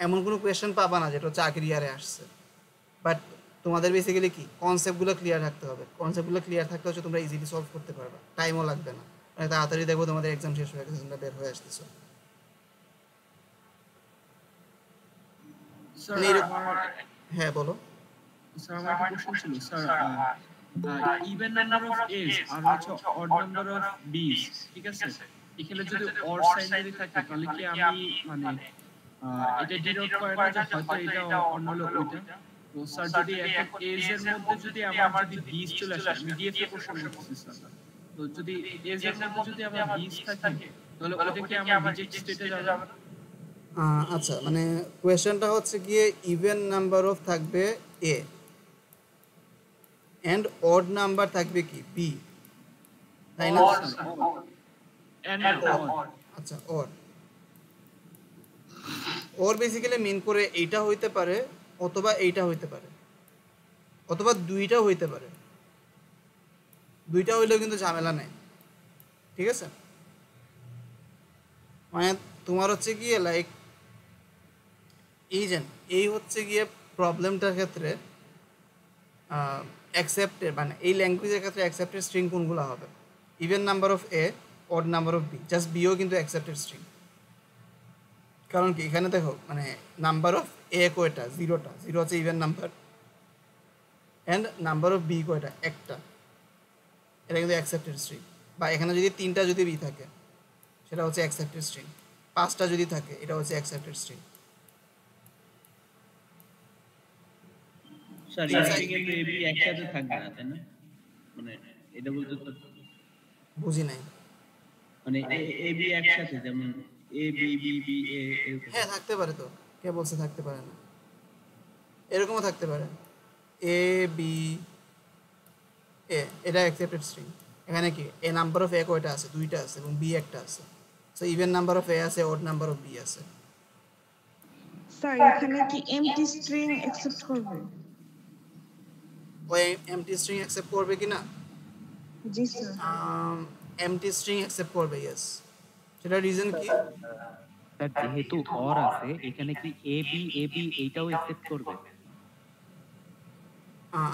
এমন কোনো কোয়েশ্চেন পাবা না যেটা হচ্ছে আগের ইয়ারে আসছে, বাট তোমাদের বেসিক্যালি কি কনসেপ্টগুলো ক্লিয়ার থাকতে হবে। কনসেপ্টগুলো ক্লিয়ার থাকতে হচ্ছে তোমরা ইজিলি সলভ করতে পারবে, টাইমও লাগবে না, মানে তাড়াতাড়ি দেখবো তোমাদের এক্সাম শেষ হয়ে গেছে, তোমরা বের হয়ে আসতেছো। স্যার মানে আমার হ্যাঁ বলো। স্যার আমার একটা কোশ্চেন ছিল sir, even number of S R হচ্ছে অড নাম্বার অফ বিস, ঠিক আছে, এখানে যদি অড সাইন যদি থাকে তাহলে কি আমি মানে এটা ডিনোট করে না যে হয়তো এটা অন্য হলো ওইটা? তো স্যার যদি এখন এজ এর মধ্যে যদি আমার যদি বিস চলে আসে, আমি ডিএফ এর কোশ্চেন করতেছি স্যার, তো যদি এজ এর মধ্যে যদি আমার বিস থাকে তাহলে ওটা কি আমার রিজেক্ট স্টেটে যাবে? আচ্ছা, মানে কোয়েশ্চেনটা হচ্ছে গিয়ে ইভেন নাম্বার অফ থাকবে এ এন্ড অড নাম্বার থাকবে কি বি, তাই না? আচ্ছা, ওর বেসিক্যালি মিন করে এইটা হইতে পারে, অথবা এইটা হইতে পারে, অথবা দুইটাও হইতে পারে। দুইটা হইলেও কিন্তু ঝামেলা নেই, ঠিক আছে? মানে তোমার হচ্ছে গিয়ে লাইক এই হচ্ছে গিয়ে প্রবলেমটার ক্ষেত্রে অ্যাকসেপ্টেড, মানে এই ল্যাঙ্গুয়েজের ক্ষেত্রে অ্যাকসেপ্টেড স্ট্রিং কোনগুলো হবে, even number of a, odd number of b, just বিও কিন্তু অ্যাকসেপ্টেড স্ট্রিং। কারণ কি এখানে দেখো মানে নাম্বার অফ এ কয়টা, জিরোটা, জিরো হচ্ছে even number, and number of b কয়টা, একটা, এটা কিন্তু অ্যাকসেপ্টেড স্ট্রিং। বা এখানে যদি 3টা যদি বি থাকে সেটা হচ্ছে অ্যাকসেপ্টেড স্ট্রিং, 5টা যদি থাকে এটা হচ্ছে অ্যাকসেপ্টেড স্ট্রিং। স্যার স্ট্রিং এর এবি একসাথে থাকবে না, তাই না? মানে এটা বলতে তো বুঝি নাই। মানে এবি একসাথে, যেমন A B B B A, হ্যাঁ থাকতে পারে, তো কে বলছে থাকতে পারে না, এরকমও থাকতে পারে, এ বি এ, এটা অ্যাকসেপ্টেড স্ট্রিং। এখানে কি এ নাম্বার অফ এ কয়টা আছে, 2টা আছে, এবং বি একটা আছে। সো ইভেন নাম্বার অফ এ আছে, অড নাম্বার অফ বি আছে। স্যার এখানে কি এমটি স্ট্রিং অ্যাকসেপ্ট করবে? ওই এমটি স্ট্রিং অ্যাকসেপ্ট করবে কি না? জি স্যার। এমটি স্ট্রিং অ্যাকসেপ্ট করবে, ইয়েস। সেটা রিজন কি? স্যার যেহেতু অর আছে এখানে কি এ বি এইটাও অ্যাকসেপ্ট করবে?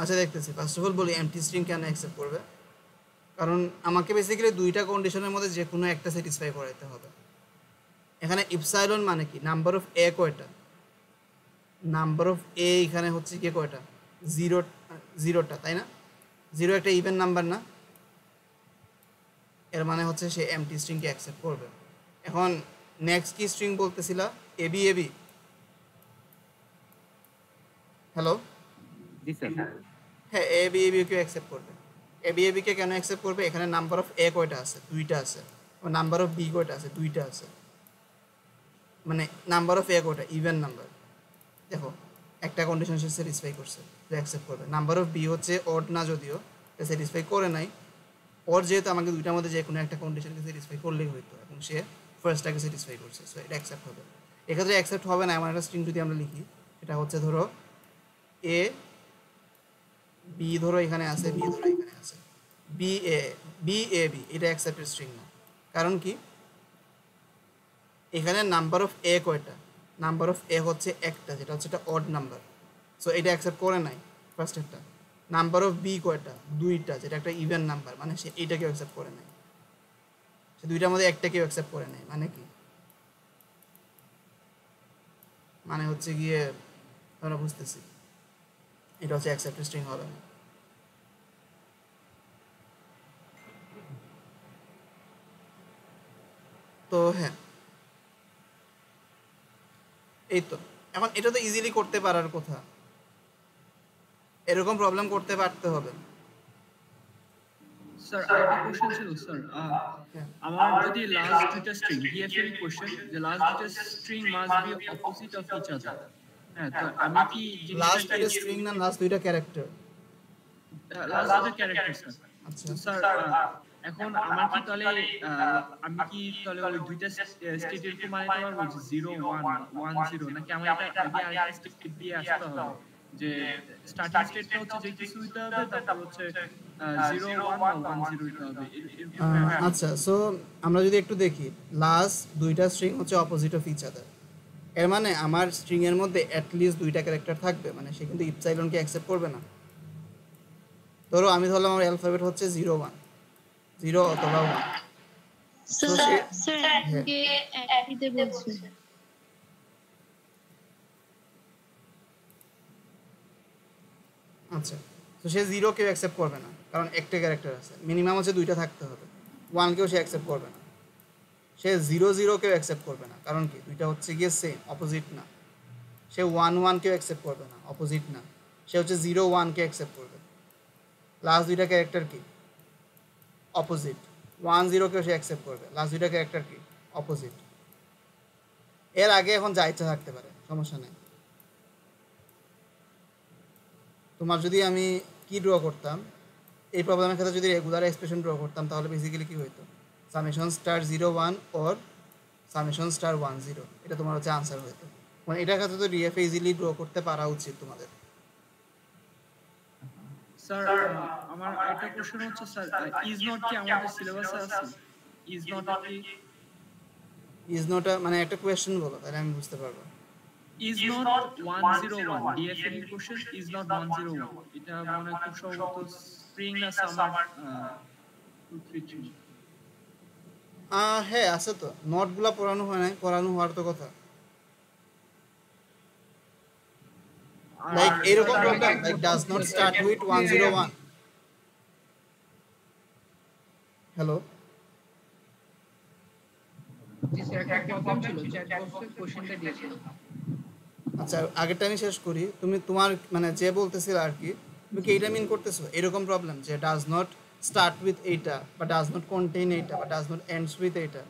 আচ্ছা দেখতেছি। ফার্স্ট অফ অল বলি এমটি স্ট্রিং কেন অ্যাকসেপ্ট করবে, কারণ আমাকে বেসিক্যালি 2টা কন্ডিশনের মধ্যে যে কোনো একটা স্যাটিসফাই করাতে হবে। এখানে ইপসাইলন মানে কি নাম্বার অফ এ কয়টা, নাম্বার অফ এ এখানে হচ্ছে কি কয়টা, জিরোটা, তাই না? জিরো একটা ইভেন নাম্বার না, এর মানে হচ্ছে সে এমটি স্ট্রিংকে অ্যাকসেপ্ট করবে। এখন নেক্সট কি স্ট্রিং বলতেছিলা, এবি এবি, হ্যালো? জি স্যার। হ্যাঁ, এবি কেউ অ্যাকসেপ্ট করবে, এবি এবি কে কেন অ্যাকসেপ্ট করবে? এখানে নাম্বার অফ এ কয়টা আছে? দুইটা আছে। নাম্বার অফ বি কয়টা আছে? দুইটা আছে। মানে নাম্বার অফ এ কয়টা? Even number. দেখো একটা কন্ডিশন সে স্যাটিসফাই করছে, তো অ্যাকসেপ্ট করবে। নাম্বার অফ বি হচ্ছে অড না, যদিও স্যাটিসফাই করে নাই। ওর যেহেতু আমাকে দুইটার মধ্যে যে কোনো একটা কন্ডিশনকে স্যাটিসফাই করলেই হইতো, এবং সে ফার্স্টটাকে স্যাটিসফাই করছে, সো এটা অ্যাকসেপ্ট হবে। এক্ষেত্রে অ্যাকসেপ্ট হবে না এমন একটা স্ট্রিং যদি আমরা লিখি, এটা হচ্ছে ধরো এ বি, ধরো এখানে আছে বি, ধরো এখানে আছে বি এ বি, এটা অ্যাকসেপ্টেড স্ট্রিং না। কারণ কি? এখানে নাম্বার অফ এ কয়টা? নাম্বার অফ এ হচ্ছে একটা, যেটা হচ্ছে একটা অড নাম্বার, সো এটা অ্যাকসেপ্ট করে নাই ফার্স্টেরটা। নাম্বার অফ বি কয়টা? দুইটা, যেটা একটা ইভেন নাম্বার, মানে সে এইটাকেও অ্যাকসেপ্ট করে নাই। সে দুইটার মধ্যে একটাকেও অ্যাকসেপ্ট করে নাই। মানে কি? মানে হচ্ছে গিয়ে আমরা বুঝতেছি এটা হচ্ছে অ্যাকসেপ্টেড স্ট্রিং হবে না। তো হ্যাঁ, এই তো। এখন এটা তো ইজিলি করতে পারার কথা, এরকম প্রবলেম করতে পারতে হবে। স্যার আরেকটা কোশ্চেন ছিল স্যার, আমার যদি লাস্ট দুইটা স্ট্রিং ডিএফএল কোশ্চেন, যে লাস্ট দুইটা string must be opposite of each other, হ্যাঁ, তো আমি কি লাস্ট দুইটা স্ট্রিং না লাস্ট দুইটা ক্যারেক্টার? লাস্ট দুইটা ক্যারেক্টার স্যার। আচ্ছা স্যার এখন আমার কি তাহলে আমি কি তাহলে ওই দুইটা স্টেট এরকম বানাইতে পারবো, যে 0 1 1 0, নাকি আমার এটা আগে আরেকটা স্টেট দিয়ে আসতে হবে? যে স্টার্টিং স্টেটটা হচ্ছে যে কিছু হইতে হবে, তারপর হচ্ছে 0 1 বা 1 0 হইতে হবে, আচ্ছা। সো আমরা যদি একটু দেখি, লাস্ট দুইটা স্ট্রিং হচ্ছে অপোজিট অফ ইচ আদার, এর মানে আমার স্ট্রিং এর মধ্যে অ্যাটলিস্ট দুইটা ক্যারেক্টার থাকবে, মানে সে কিন্তু ইপসাইলনকে অ্যাকসেপ্ট করবে না। ধরো আমি ধরলাম আমার অ্যালফাবেট হচ্ছে 0 1, 0 অথবা 1। স্যার আজকে এক দিতে বলছে। আচ্ছা, তো সে 0 কেউ অ্যাকসেপ্ট করবে না, কারণ একটা ক্যারেক্টার আছে, মিনিমাম হচ্ছে দুইটা থাকতে হবে। 1 কেও সে অ্যাকসেপ্ট করবে না। সে 0 0 কেও অ্যাকসেপ্ট করবে না, কারণ কি? দুইটা হচ্ছে গিয়ে সেম, অপোজিট না। সে 1 1 কেও অ্যাকসেপ্ট করবে না, অপোজিট না। সে হচ্ছে 0 1 কে অ্যাকসেপ্ট করবে। লাস্ট দুইটা ক্যারেক্টার কি? অপোজিট। 1 0 কেও সে অ্যাকসেপ্ট করবে। লাস্ট দুইটা ক্যারেক্টার কি? অপোজিট। এর আগে এখন যা ইচ্ছা থাকতে পারে, সমস্যা নেই। তোমার যদি আমি কি ড্র করতাম, এই প্রবলেমের ক্ষেত্রে যদি রেগুলার এক্সপ্রেশন ড্র করতাম, তাহলে বেসিক্যালি কি হইতো? Summation star 0 1 or summation star 1 0, এটা তোমার হচ্ছে আনসার হইতো। মানে এটার ক্ষেত্রে তো ডিএফএ ইজিলি ড্র করতে পারা উচিত তোমাদের। স্যার আমার একটা কোশ্চেন হচ্ছে স্যার, ইজ নট কি আমাদের সিলেবাসে আছে? ইজ নট কি? ইজ নট মানে একটা কোয়েশ্চেন বলো, তাহলে আমি বুঝতে পারবো। ইজ নট 101 ডিএফএল এর কোশ্চেন, ইজ নট 101, এটা মনে খুব সম্ভবত স্প্রিং না সামার 2 3 হ্যাঁ আছে তো, নোটগুলো পড়ানো হয় নাই, পড়ানো হওয়ার তো কথা। লাইক এরকম problem, like does not start with 101। Hello, G sir, একটা প্রবলেম ছিল, চ্যাট বক্সে কোশ্চেনটা দিয়েছিল। আচ্ছা আগেরটা আমি শেষ করি। তুমি তোমার মানে যে বলতেছিল আর কি, তুমি কি এটা মিন করতেছো এরকম প্রবলেম, যে ডাজ নট স্টার্ট উইথ এইটা, বা ডাজ নট কন্টেইন এইটা, বা ডাজ নট এন্ডস উইথ এইটা,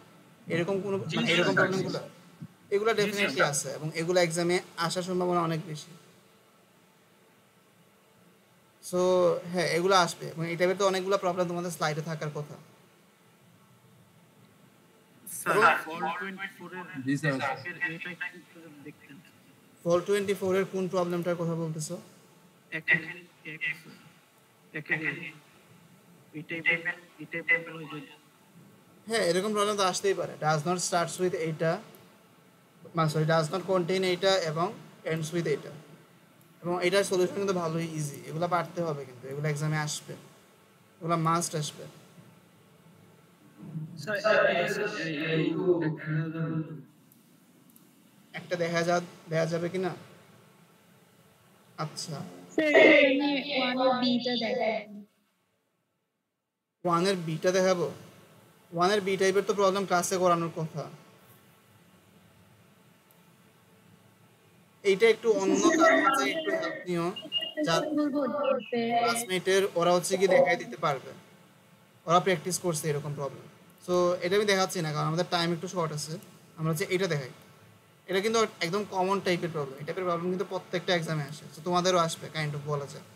এরকম কোনো মানে এরকম প্রবলেমগুলো? এগুলো ডেফিনেটলি আছে, এবং এগুলো এক্সামে আসার সম্ভাবনা অনেক বেশি। সো হ্যাঁ, এগুলো আসবে, এবং এই টাইপের তো অনেকগুলো প্রবলেম তোমাদের স্লাইডে থাকার কথা। ফল 24 এর কোন প্রবলেমটার কথা বলতেছো? হ্যাঁ, এরকম প্রবলেম তো আসতেই পারে। ডাজ নট স্টার্টস উইথ এইটা, মানে সরি, ডাজ নট কন্টেইন এইটা এবং এন্ডস উইথ এইটা, এবং এটার সলিউশন কিন্তু ভালোই ইজি। এগুলো পারতে হবে, কিন্তু এগুলো এক্সামে আসবে, এগুলো মাস্ট আসবে। একটা দেখা যাবে কিনা? আচ্ছা, স্যার এখানে 1 এর বিটা দেখাই। 1 এর বিটা দেখাবো? 1 এর বি টাইপের তো প্রবলেম ক্লাসে করানোর কথা। এইটা একটু অন্য কারণ আছে, একটু হেল্প নিও। ক্লাসমেটের ওরা হচ্ছে কি দেখাই দিতে পারবে, ওরা প্র্যাকটিস করছে এরকম প্রবলেম। সো এটা আমি দেখাচ্ছি না কারণ আমাদের টাইম একটু শর্ট আছে, আমরা হচ্ছে এটা দেখাই। এটা কিন্তু একদম কমন টাইপের প্রবলেম, এই টাইপের প্রবলেম কিন্তু প্রত্যেকটা এক্সামে আসে, সো তোমাদেরও আসবে কাইন্ড অফ বলা যায়।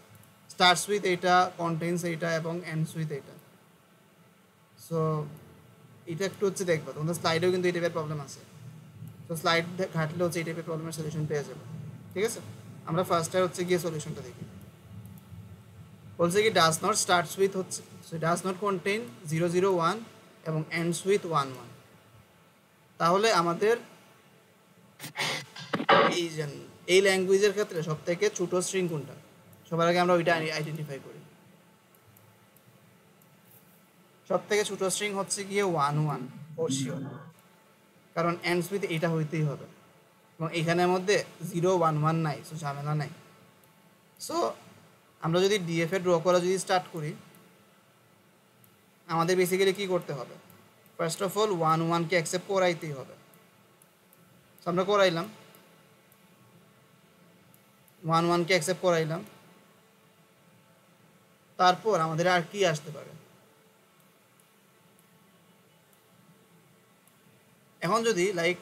স্টার্টস উইথ এইটা, কন্টেন্টস এইটা এবং এন্ডস উইথ এইটা। সো এটা একটু হচ্ছে দেখবা, তোমাদের স্লাইডেও কিন্তু এই টাইপের প্রবলেম আছে। তো স্লাইড ঘাটলে হচ্ছে এই টাইপের প্রবলেমের সলিউশন পেয়ে যাবে। ঠিক আছে, আমরা ফার্স্টে হচ্ছে গিয়ে সলিউশনটা দেখি। বলছে কি ডাজ নট স্টার্টস উইথ হচ্ছে, সো ডাজ নট কন্টেইন 001 এবং এন্ডস উইথ 11। তাহলে আমাদের এই ল্যাঙ্গুয়েজের ক্ষেত্রে সব থেকে ছোট স্ট্রিং কোনটা, সবার আগে আমরা ওইটা আইডেন্টিফাই করি। সব থেকে ছোট স্ট্রিং হচ্ছে গিয়ে 11 ফর শিওর, কারণ এন্ডস উইথ এইটা হইতেই হবে এবং এখানের মধ্যে 011 নাই, সো ঝামেলা নাই। সো আমরা যদি ডিএফএ ড্র করা যদি স্টার্ট করি, আমাদের বেসিক্যালি কি করতে হবে, ফার্স্ট অফ অল 11কে অ্যাকসেপ্ট করাইতেই হবে। সো আমরা করাইলাম, 11কে অ্যাকসেপ্ট করাইলাম, তারপর আমাদের আর কি আসতে পারে। এখন যদি লাইক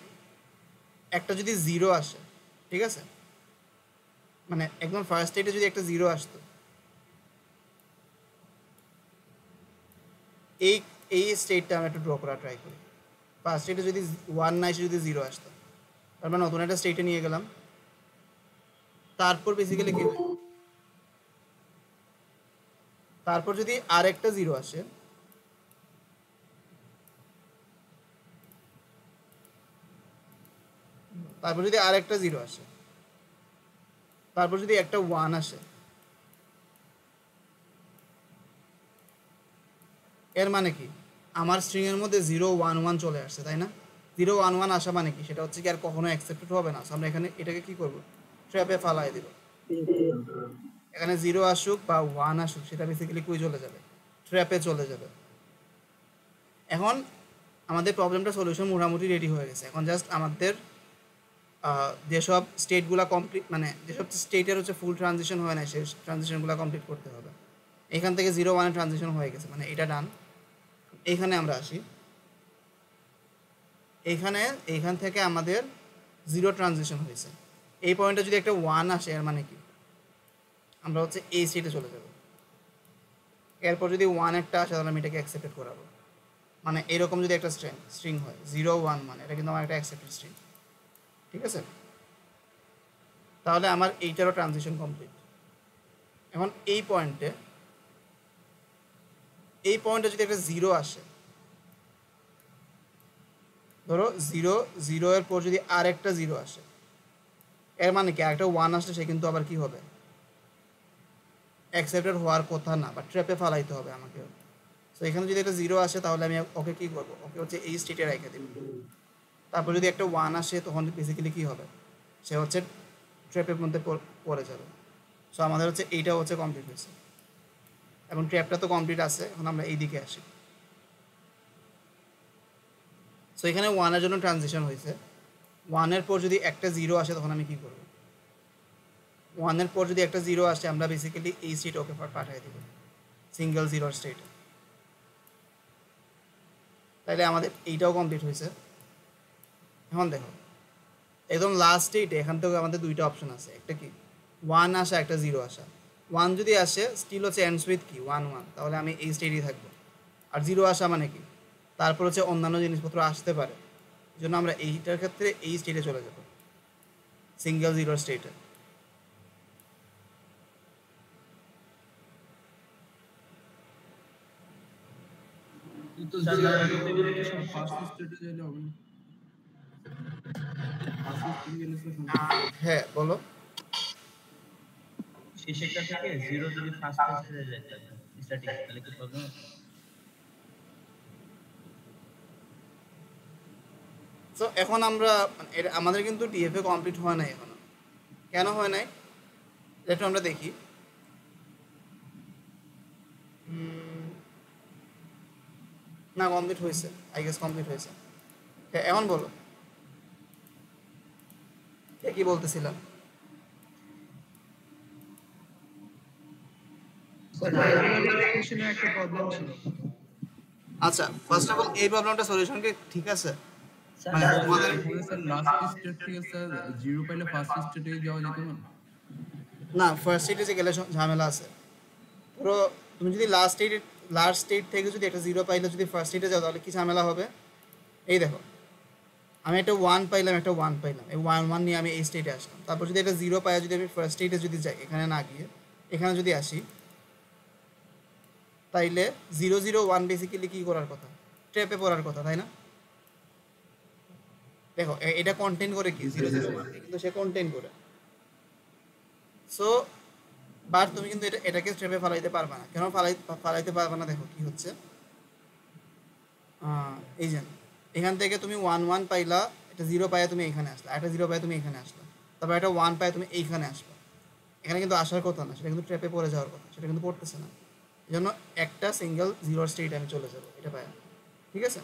একটা যদি 0 আসে, ঠিক আছে, মানে একদম ফার্স্ট স্টেটে যদি একটা 0 আসতো, এই স্টেটটা আমরা একটু ড্র করা ট্রাই করি। ফার্স্ট স্টেটে যদি 1 না এসে যদি 0 আসতো, তার মানে নতুন একটা স্টেটে নিয়ে গেলাম। তারপর বেসিক্যালি কি, তারপর যদি আর একটা 0 আসে, তারপর যদি আর একটা 0 আসে, তারপর যদি একটা 1 আসে, এর মানে কি আমার স্ট্রিং এর মধ্যে 011 চলে আসছে, তাই না? 011 আসা মানে কি, সেটা হচ্ছে কি আর কখনো অ্যাকসেপ্টেড হবে না। আমরা এখানে এটাকে কি করব, ট্র্যাপে ফালাই দিব। এখানে 0 আসুক বা 1 আসুক, সেটা বেসিক্যালি কই চলে যাবে, ট্র্যাপে চলে যাবে। এখন আমাদের প্রবলেমটা সলিউশন মোটামুটি রেডি হয়ে গেছে। এখন জাস্ট আমাদের যেসব স্টেটগুলো কমপ্লিট, মানে যেসব স্টেটের হচ্ছে ফুল ট্রানজিশন হয় না, সেই ট্রানজিশনগুলো কমপ্লিট করতে হবে। এখান থেকে 0-1 ট্রানজিশন হয়ে গেছে, মানে এটা ডান। এইখানে আমরা আসি, এইখান থেকে আমাদের 0 ট্রানজিশন হয়েছে। এই পয়েন্টে যদি একটা 1 আসে, এর মানে কি আমরা হচ্ছে এই স্টেটে চলে যাব। এরপর যদি 1 একটা আসে, তাহলে আমি এটাকে অ্যাকসেপ্টেড করাবো। মানে এরকম যদি একটা স্ট্রিং হয় 0-1, মানে এটা কিন্তু আমার একটা অ্যাকসেপ্টেড স্ট্রিং। ঠিক আছে, তাহলে আমার এইটারও ট্রানজিশন কমপ্লিট। এখন এই পয়েন্টে যদি একটা 0 আসে, ধরো 0 এর পর যদি আর একটা 0 আসে, এর মানে কি আরেকটা 1 আসলে সে কিন্তু আবার কি হবে, অ্যাকসেপ্টেড হওয়ার কথা না, বা ট্র্যাপে ফালাইতে হবে আমাকে। সো এখানে যদি একটা 0 আসে, তাহলে আমি ওকে কি করবো, ওকে হচ্ছে এই স্টেটে রেখে দেব। তারপর যদি একটা 1 আসে, তখন বেসিক্যালি কি হবে, সে হচ্ছে ট্র্যাপের মধ্যে পড়ে যাবে। সো আমাদের হচ্ছে এইটা হচ্ছে কমপ্লিট হয়েছে এবং ট্র্যাপটা তো কমপ্লিট আছে। এখন আমরা এই দিকে আসি। সো এখানে 1 এর জন্য ট্রানজিশন হয়েছে। 1 এর পর যদি একটা 0 আসে, তখন আমি কি করব, 1 এর পর যদি একটা 0 আসে, আমরা বেসিক্যালি এই স্টেট ওকে পাঠিয়ে দেব, সিঙ্গেল 0 স্টেটে। তাইলে আমাদের এইটাও কমপ্লিট হয়েছে। এখন দেখো, একদম লাস্ট স্টেটে এখান থেকে আমাদের দুইটা অপশন আছে, একটা কি 1 আসা, একটা 0 আসা। 1 যদি আসে, স্টিল হচ্ছে এন্ডস উইথ কি 1-1, তাহলে আমি এই স্টেটেই থাকবো। আর 0 আসা মানে কি, তারপর হচ্ছে অন্যান্য জিনিসপত্র আসতে পারে, এই জন্য আমরা এইটার ক্ষেত্রে এই স্টেটে চলে যাব, সিঙ্গেল 0 স্টেটে। কিন্তু জিরো করতে গেলে কি সব ফার্স্ট স্টেটে যেতে হবে না? ফার্স্ট স্টেটে গেলে তো হ্যাঁ বলো। শেষেরটা থেকে 0 যদি ফার্স্ট স্টেটে যায় স্টার্টিং, তাহলে কি প্রবলেম? সো এখন আমরা আমাদের কিন্তু ডিএফএ কমপ্লিট হয় নাই এখনো। কেন হয় নাই একটু আমরা দেখি। না, কমপ্লিট হয়েছে, আই গেস কমপ্লিট হয়েছে। হ্যাঁ, এখন বলো কি বলতেছিলাম। স্যার রেগুলার এক্সপ্রেশনে একটা প্রবলেম ছিল। আচ্ছা, ফার্স্ট অফ অল এই প্রবলেমটা সলিউশন কি ঠিক আছে? স্যার মানে স্যার তোমাদের এখানে স্যার লাস্ট স্টেট থেকে স্যার 0 পাইলে ফার্স্ট স্টেটে যাওয়া যেত না? না, ফার্স্ট স্টেজে গেলে ঝামেলা আছে। ধরো তুমি যদি লাস্ট স্টেট থেকে যদি একটা 0 পাইলে যদি ফার্স্ট স্টেটে যাও তাহলে কি ঝামেলা হবে? এই দেখো, আমি একটা 1 পাইলাম, একটা 1 পাইলাম, এই 1 নিয়ে আমি এই স্টেটে আসলাম। তারপর যদি একটা 0 পাই, যদি আমি ফার্স্ট স্টেটে যদি যাই, এখানে না গিয়ে এখানে যদি আসি, তাইলে 0 0 1 বেসিক্যালি কি করার কথা? ট্র্যাপে পড়ার কথা, তাই না? দেখো এটা কন্টেইন করে কি 0 0 1, কিন্তু সে কন্টেইন করে। সো বাট তুমি কিন্তু এটাকে ট্র্যাপে ফালাইতে পারবে না। কেন ফালাইতে পারবে না? দেখো কি হচ্ছে, এই যে এখান থেকে তুমি 1 1 পাইলা, একটা 0 পাইয়া তুমি এখানে আসলা, একটা 0 পাইয়া তুমি এখানে আসলা, তারপর একটা 1 পাইয়া তুমি এইখানে আসলা। এখানে কিন্তু আসার কথা না, সেটা কিন্তু ট্র্যাপে পড়ে যাওয়ার কথা, সেটা কিন্তু পড়তেছে না। এই জন্য একটা সিঙ্গেল 0 স্টেট আমি চলে যাবো এটা পাইয়া। ঠিক আছে?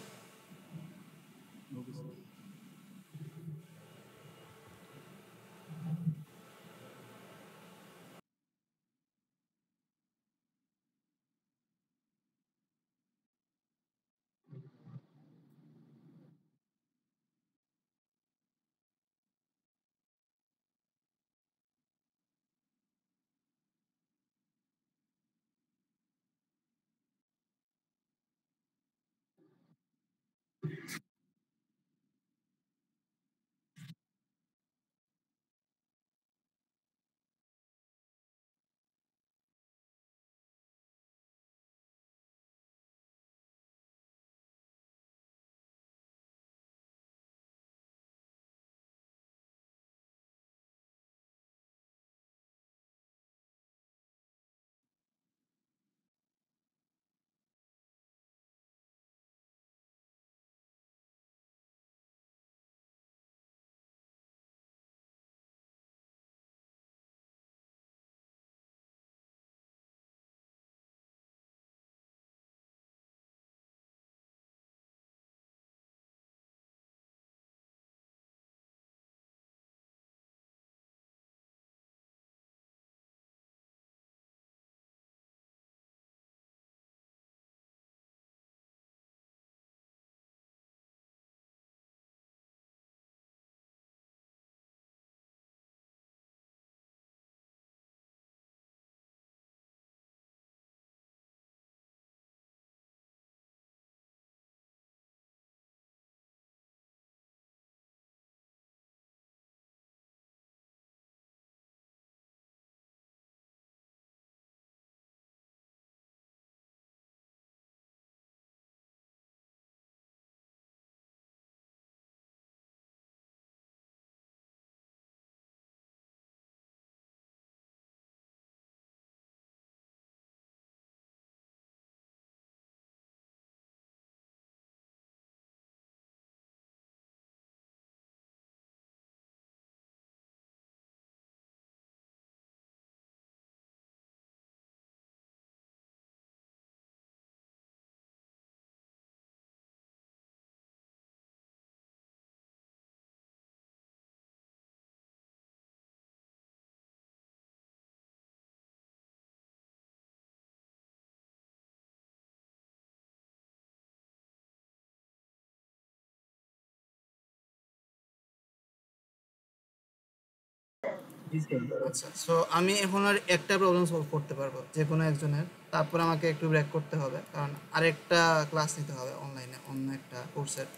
আচ্ছা, সো আমি এখন আর একটা প্রবলেম সলভ করতে পারবো যে কোনো একজনের, তারপর আমাকে একটু ব্রেক করতে হবে, কারণ আরেকটা ক্লাস নিতে হবে অনলাইনে, অন্য একটা কোর্সের।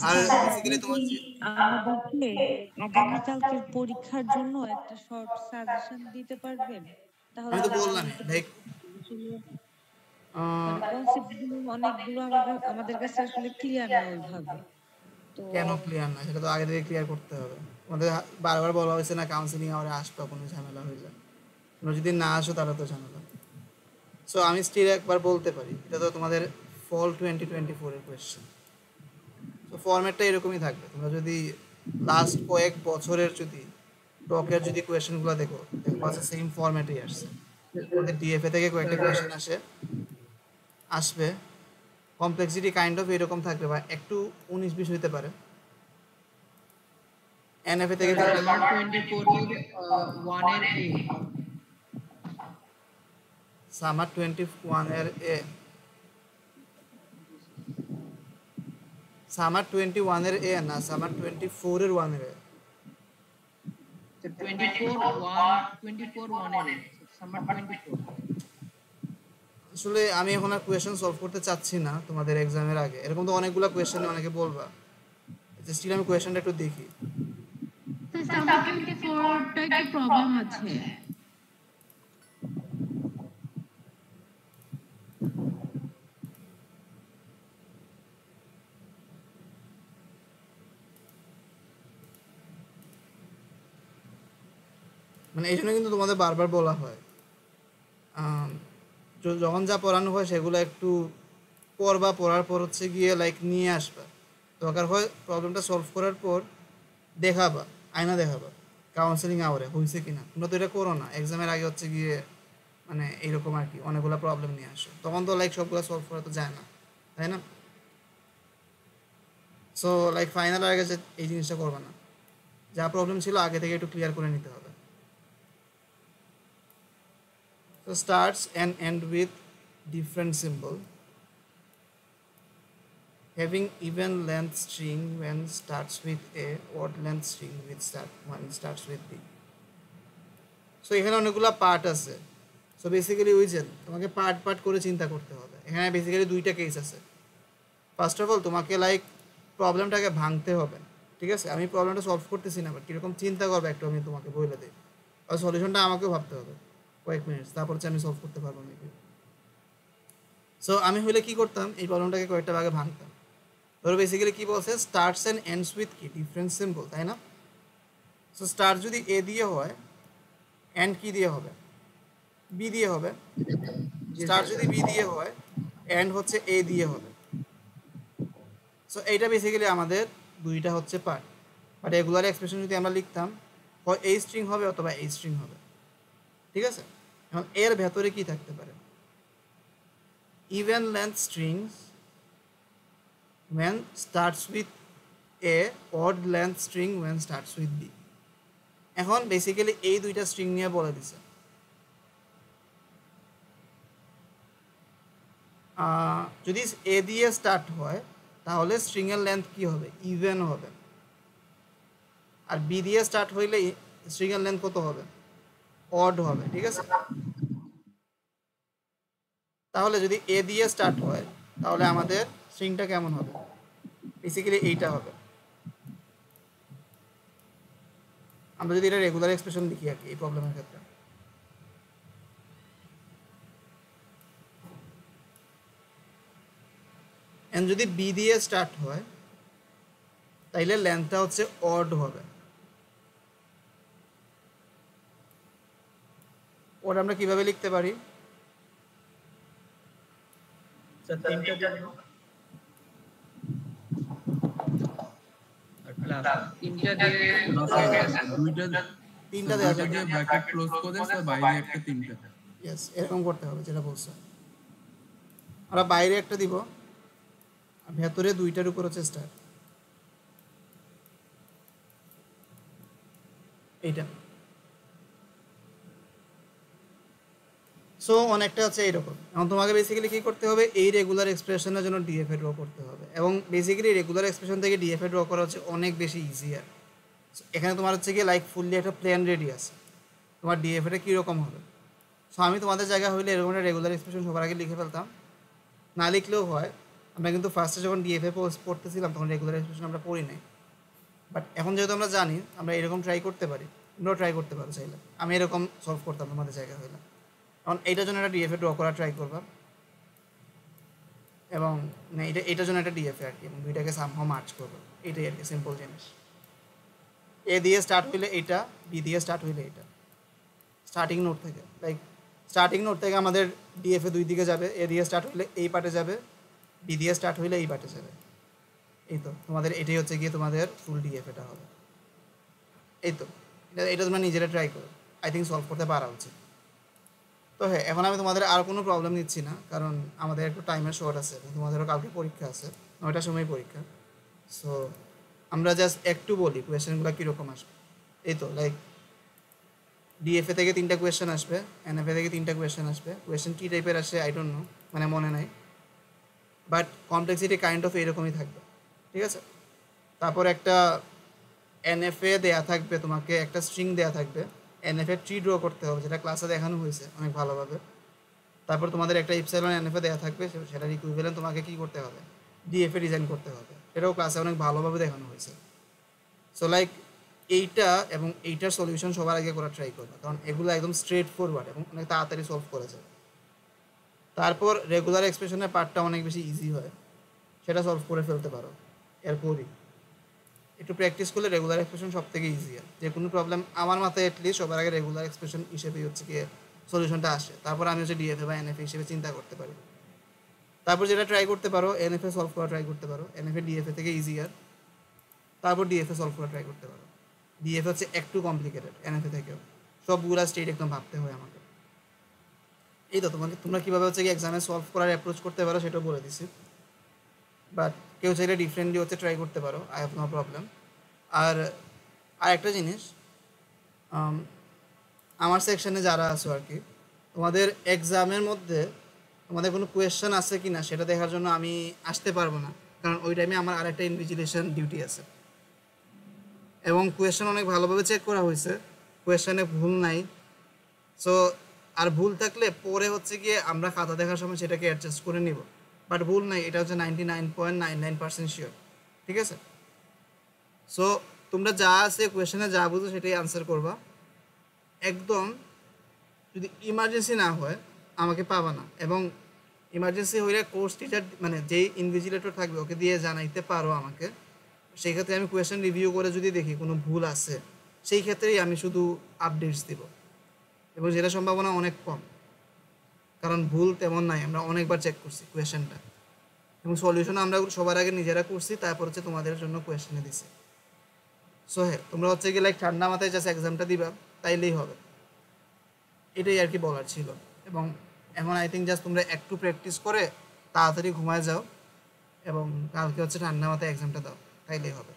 আর বেসিক্যালি তোমার আমাদেরকে আগামীকালকের পরীক্ষার জন্য একটা শর্ট সাজেশন দিতে পারবেন? তাহলে আমি তো আমরা বললামই একটু লাইক মানে কনসেপ্ট গুলো অনেকগুলো আমাদের কাছে আসলে ক্লিয়ার না ওইভাবে। তো কেন ক্লিয়ার না, সেটা তো আগে থেকে ক্লিয়ার করতে হবে। আমাদের বারবার বলা হয়েছে না কাউন্সিলিং আওয়ারে আসবে, কোনো ঝামেলা হয়ে যায়। তোমরা যদি না আসো তাহলে তো ঝামেলা। সো আমি স্টিল একবার বলতে পারি, এটা তো তোমাদের ফল 2024-এর কোয়েশ্চেন। তো ফরম্যাটটা এরকমই থাকবে। তোমরা যদি লাস্ট কয়েক বছরের যদি টকের যদি কোয়েশ্চেনগুলো দেখো, দেখবো আছে সেম ফরম্যাটেই আসছে। আমাদের ডিএফএ থেকে কয়েকটা কোয়েশ্চেন আসবে, কমপ্লেক্সিটি কাইন্ড অফ এরকম থাকবে, বা একটু 19-20 হইতে পারে। এনএফএ থেকে স্যার আমার 24 এর 1 এর A সামার 21 এর এ, সামার 21 এর এ না, সামার 24 এর 1 এর এ। 24 1 এর সামার 24। আসলে আমি এখন আর কোয়েশ্চেন সলভ করতে চাচ্ছি না তোমাদের এক্সামের আগে, এরকম তো অনেকগুলো কোয়েশ্চেন অনেকে বলবা, স্টিল আমি কোয়েশ্চেনটা একটু দেখি। স্যার সামার 24 টা একটু প্রবলেম আছে। মানে এই জন্য কিন্তু তোমাদের বারবার বলা হয় যখন যা পড়ানো হয় সেগুলো একটু পড়বা, পড়ার পর হচ্ছে গিয়ে লাইক নিয়ে আসবা, দরকার হয় প্রবলেমটা সলভ করার পর দেখাবা, আয়না দেখাবা কাউন্সেলিং আওয়ারে হয়েছে কিনা। তোমরা তো এটা করো না, এক্সামের আগে হচ্ছে গিয়ে মানে এইরকম আর কি অনেকগুলো প্রবলেম নিয়ে আসো, তখন তো লাইক সবগুলো সলভ করা তো যায় না, তাই না? সো লাইক ফাইনাল আগে এই জিনিসটা করবা না, যা প্রবলেম ছিল আগে থেকে একটু ক্লিয়ার করে নিতে হবে। So starts and end with different symbol. Having even length string when starts with A, odd length string when starts with B. So এখানে অনেকগুলো পার্ট আছে। সো বেসিক্যালি ওই যে তোমাকে পার্ট করে চিন্তা করতে হবে। এখানে বেসিক্যালি দুইটা কেস আছে। ফার্স্ট অফ অল তোমাকে লাইক প্রবলেমটাকে ভাঙতে হবে, ঠিক আছে? আমি প্রবলেমটা সলভ করতেছি না, বাট কীরকম চিন্তা করবে একটু আমি তোমাকে বলে দিই, আর সলিউশনটা আমাকেও ভাবতে হবে কয়েক মিনিট, তারপর হচ্ছে আমি সলভ করতে পারবো নাকি। সো আমি হলে কি করতাম, এই প্রবলেমটাকে কয়েকটা ভাগে ভাঙতাম। ধরো বেসিক্যালি কি বলছে, স্টার্টস অ্যান্ড এন্ডস উইথ কি ডিফারেন্ট সিম্বল, তাই না? সো স্টার্ট যদি এ দিয়ে হয়, এন্ড কি দিয়ে হবে? বি দিয়ে হবে। স্টার্ট যদি বি দিয়ে হয়, এন্ড হচ্ছে এ দিয়ে হবে। সো এইটা বেসিক্যালি আমাদের দুইটা হচ্ছে পার্ট, বাট রেগুলার এক্সপ্রেশন যদি আমরা লিখতাম, হয় এই স্ট্রিং হবে অথবা এই স্ট্রিং হবে, ঠিক আছে? এখন এর ভেতরে কি থাকতে পারে? Even length strings when starts with A, odd length string when starts with B. এখন বেসিক্যালি এই দুইটা স্ট্রিং নিয়ে বলে দিছে। যদি এ দিয়ে স্টার্ট হয় তাহলে স্ট্রিং এর লেন্থ কি হবে? ইভেন হবে। আর বি দিয়ে স্টার্ট হইলে স্ট্রিং এর লেন্থ কত হবে? অড হবে, ঠিক আছে? তাহলে যদি এ দিয়ে স্টার্ট হয় তাহলে আমাদের স্ট্রিংটা কেমন হবে? বেসিক্যালি এইটা হবে। আমরা যদি এটা রেগুলার এক্সপ্রেশন লিখি আর কি এই প্রবলেমের ক্ষেত্রে, এন্ড যদি বি দিয়ে স্টার্ট হয় তাইলে লেন্থটা হচ্ছে অড হবে। ওটা আমরা কিভাবে লিখতে পারি? স্যার তিনটা দিয়ে তিনটা দিয়ে তিনটা দেওয়া যাবে, দিয়ে ব্র্যাকেট ক্লোজ করে স্যার বাইরে একটা তিনটা। ইয়েস, এরকম করতে হবে যেটা বলছে। আমরা বাইরে একটা দিব আর ভেতরে দুইটার উপর হচ্ছে স্টার্ট, এইটা। সো অনেকটা হচ্ছে এইরকম। এখন তোমাকে বেসিক্যালি কী করতে হবে, এই রেগুলার এক্সপ্রেশনের জন্য ডিএফএ ড্র করতে হবে, এবং বেসিক্যালি রেগুলার এক্সপ্রেশন থেকে ডিএফএ ড্র করা হচ্ছে অনেক বেশি ইজিয়ার। এখানে তোমার হচ্ছে কি লাইক ফুললি একটা প্ল্যান রেডি আছে, তোমার ডিএফএটা কীরকম হবে। সো আমি তোমাদের জায়গা হইলে এরকম একটা রেগুলার এক্সপ্রেশন সবার আগে লিখে ফেলতাম, না লিখলেও হয়। আমরা কিন্তু ফার্স্টে যখন ডিএফএ পড়তেছিলাম তখন রেগুলার এক্সপ্রেশন আমরা পড়ি নাই, বাট এখন যেহেতু আমরা জানি আমরা এরকম ট্রাই করতে পারি, তোমরাও ট্রাই করতে পারো চাইলে। আমি এরকম সলভ করতাম তোমাদের জায়গা হইলে। এখন এইটার জন্য একটা ডিএফএ ড্র করা ট্রাই করবা, এবং এইটার জন্য একটা ডিএফএ আর কি, এবং দুইটাকে সামহাও মার্চ করবো, এইটাই আর কি সিম্পল জিনিস। এ দিয়ে স্টার্ট হইলে এইটা, বি দিয়ে স্টার্ট হইলে এইটা, স্টার্টিং নোট থেকে। লাইক স্টার্টিং নোট থেকে আমাদের ডিএফএ দুই দিকে যাবে, এ দিয়ে স্টার্ট হইলে এই পার্টে যাবে, বি দিয়ে স্টার্ট হইলে এই পার্টে যাবে। এই তো তোমাদের এটাই হচ্ছে গিয়ে তোমাদের ফুল ডিএফএটা হবে। এই তো এটা তোমরা নিজেরা ট্রাই করো, আই থিঙ্ক সলভ করতে পারা উচিত। তো হ্যাঁ, এখন আমি তোমাদের আর কোনো প্রবলেম নিচ্ছি না, কারণ আমাদের একটু টাইমের শর্ট আছে এবং তোমাদেরও কালকে পরীক্ষা আছে, 9টার সময় পরীক্ষা। সো আমরা জাস্ট একটু বলি কোয়েশ্চেনগুলো কীরকম আসবে। এই তো লাইক ডিএফএ থেকে 3টা কোয়েশ্চেন আসবে, এনএফএ থেকে 3টা কোয়েশ্চেন আসবে। কোয়েশ্চেন কী টাইপের আসে আই ডোন্ট নো, মানে মনে নাই, বাট কমপ্লেক্সিটি কাইন্ড অফ এরকমই থাকবে, ঠিক আছে। তারপর একটা এনএফএ দেয়া থাকবে, তোমাকে একটা স্ট্রিং দেয়া থাকবে, এনএফএ ট্রি ড্র করতে হবে, যেটা ক্লাসে দেখানো হয়েছে অনেক ভালোভাবে। তারপর তোমাদের একটা ইপসাইলন এনএফএ দেয়া থাকবে, সেটার ইকুইভ্যালেন্ট তোমাকে কী করতে হবে, ডিএফএ ডিজাইন করতে হবে, সেটাও ক্লাসে অনেক ভালোভাবে দেখানো হয়েছে। সো লাইক এইটা এবং এইটার সলিউশন সবার আগে করা ট্রাই করবে, কারণ এগুলো একদম স্ট্রেট ফরওয়ার্ড এবং অনেক তাড়াতাড়ি সলভ করা যায়। তারপর রেগুলার এক্সপ্রেশনের পার্টটা অনেক বেশি ইজি হয়, সেটা সলভ করে ফেলতে পারো এরপরই। একটু প্র্যাকটিস করলে রেগুলার এক্সপ্রেশন সব থেকে ইজি হয়। যে কোনো প্রবলেম আমার মাথায় অ্যাটলিস্ট সবার আগে রেগুলার এক্সপ্রেশন হিসেবেই হচ্ছে কি সলিউশনটা আসে, তারপর আমি হচ্ছে ডিএফএ বা এনএফএ হিসেবে চিন্তা করতে পারি। তারপর যেটা ট্রাই করতে পারো, এনএফএ সলভ করা ট্রাই করতে পারো, এনএফএ ডিএফএ থেকে ইজিয়ার। তারপর ডিএফএ সলভ করা ট্রাই করতে পারো। ডিএফএ হচ্ছে একটু কমপ্লিকেটেড এনএফএ থেকেও, সবগুলা স্টেট একদম ভাবতে হয় আমাকে। এই তো তোমরা কীভাবে হচ্ছে কি এক্সামে সলভ করার অ্যাপ্রোচ করতে পারো সেটাও বলে দিছি, বাট কেউ চাইলে ডিফারেন্টলি হচ্ছে ট্রাই করতে পারো, আই হ্যাভ নো প্রবলেম। আর একটা জিনিস, আমার সেকশনে যারা আছো আর কি, তোমাদের এক্সামের মধ্যে তোমাদের কোনো কোয়েশ্চেন আছে কি না সেটা দেখার জন্য আমি আসতে পারবো না, কারণ ওই টাইমে আমার আরেকটা ইনভিজিলেশন ডিউটি আছে। এবং কোয়েশ্চেন অনেক ভালোভাবে চেক করা হয়েছে, কোয়েশ্চেনে ভুল নাই। সো আর ভুল থাকলে পরে হচ্ছে গিয়ে আমরা খাতা দেখার সময় সেটাকে অ্যাডজাস্ট করে নিব, বাট ভুল নাই, এটা হচ্ছে 99.99% শিওর, ঠিক আছে। সো তোমরা যা আছে কোয়েশ্চেনে যা বুঝো সেটাই আনসার করবা। একদম যদি ইমার্জেন্সি না হয় আমাকে পাবা না, এবং ইমার্জেন্সি হইলে কোর্স টিচার মানে যেই ইনভিজিলেটর থাকবে ওকে দিয়ে জানাইতে পারো আমাকে। সেই ক্ষেত্রে আমি কোয়েশ্চেন রিভিউ করে যদি দেখি কোনো ভুল আছে, সেই ক্ষেত্রেই আমি শুধু আপডেটস দিব, এবং যেটা সম্ভাবনা অনেক কম, কারণ ভুল তেমন নাই, আমরা অনেকবার চেক করছি কোয়েশ্চেনটা, এবং সলিউশন আমরা সবার আগে নিজেরা করছি, তারপর হচ্ছে তোমাদের জন্য কোয়েশ্চেনে দিছি। সো হ্যাঁ, তোমরা হচ্ছে কি লাইক ঠান্ডা মাথায় জাস্ট এক্সামটা দিবা, তাইলেই হবে, এটাই আর কি বলার ছিল। এবং এখন আই থিঙ্ক জাস্ট তোমরা একটু প্র্যাকটিস করে তাড়াতাড়ি ঘুমায় যাও, এবং কালকে হচ্ছে ঠান্ডা মাথায় এক্সামটা দাও, তাইলেই হবে।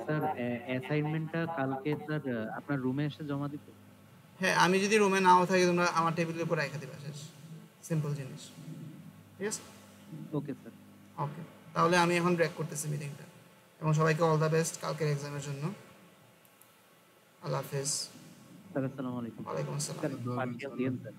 স্যার অ্যাসাইনমেন্টটা কালকে স্যার আপনার রুমে এসে জমা দিতে? হ্যাঁ, আমি যদি রুমে নাও থাকি তোমরা আমার টেবিলের উপর রেখে দিবা, শেষ, সিম্পল জিনিস, ঠিক আছে। Okay sir. ওকে, তাহলে আমি এখন ব্রেক করতেছি মিটিংটা, এবং সবাইকে অল দ্য বেস্ট কালকের এক্সামের জন্য। আল্লাহ হাফেজ। স্যার আসসালামু আলাইকুম। ওয়ালাইকুম আসসালাম। স্যার পাঠিয়ে দিন স্যার।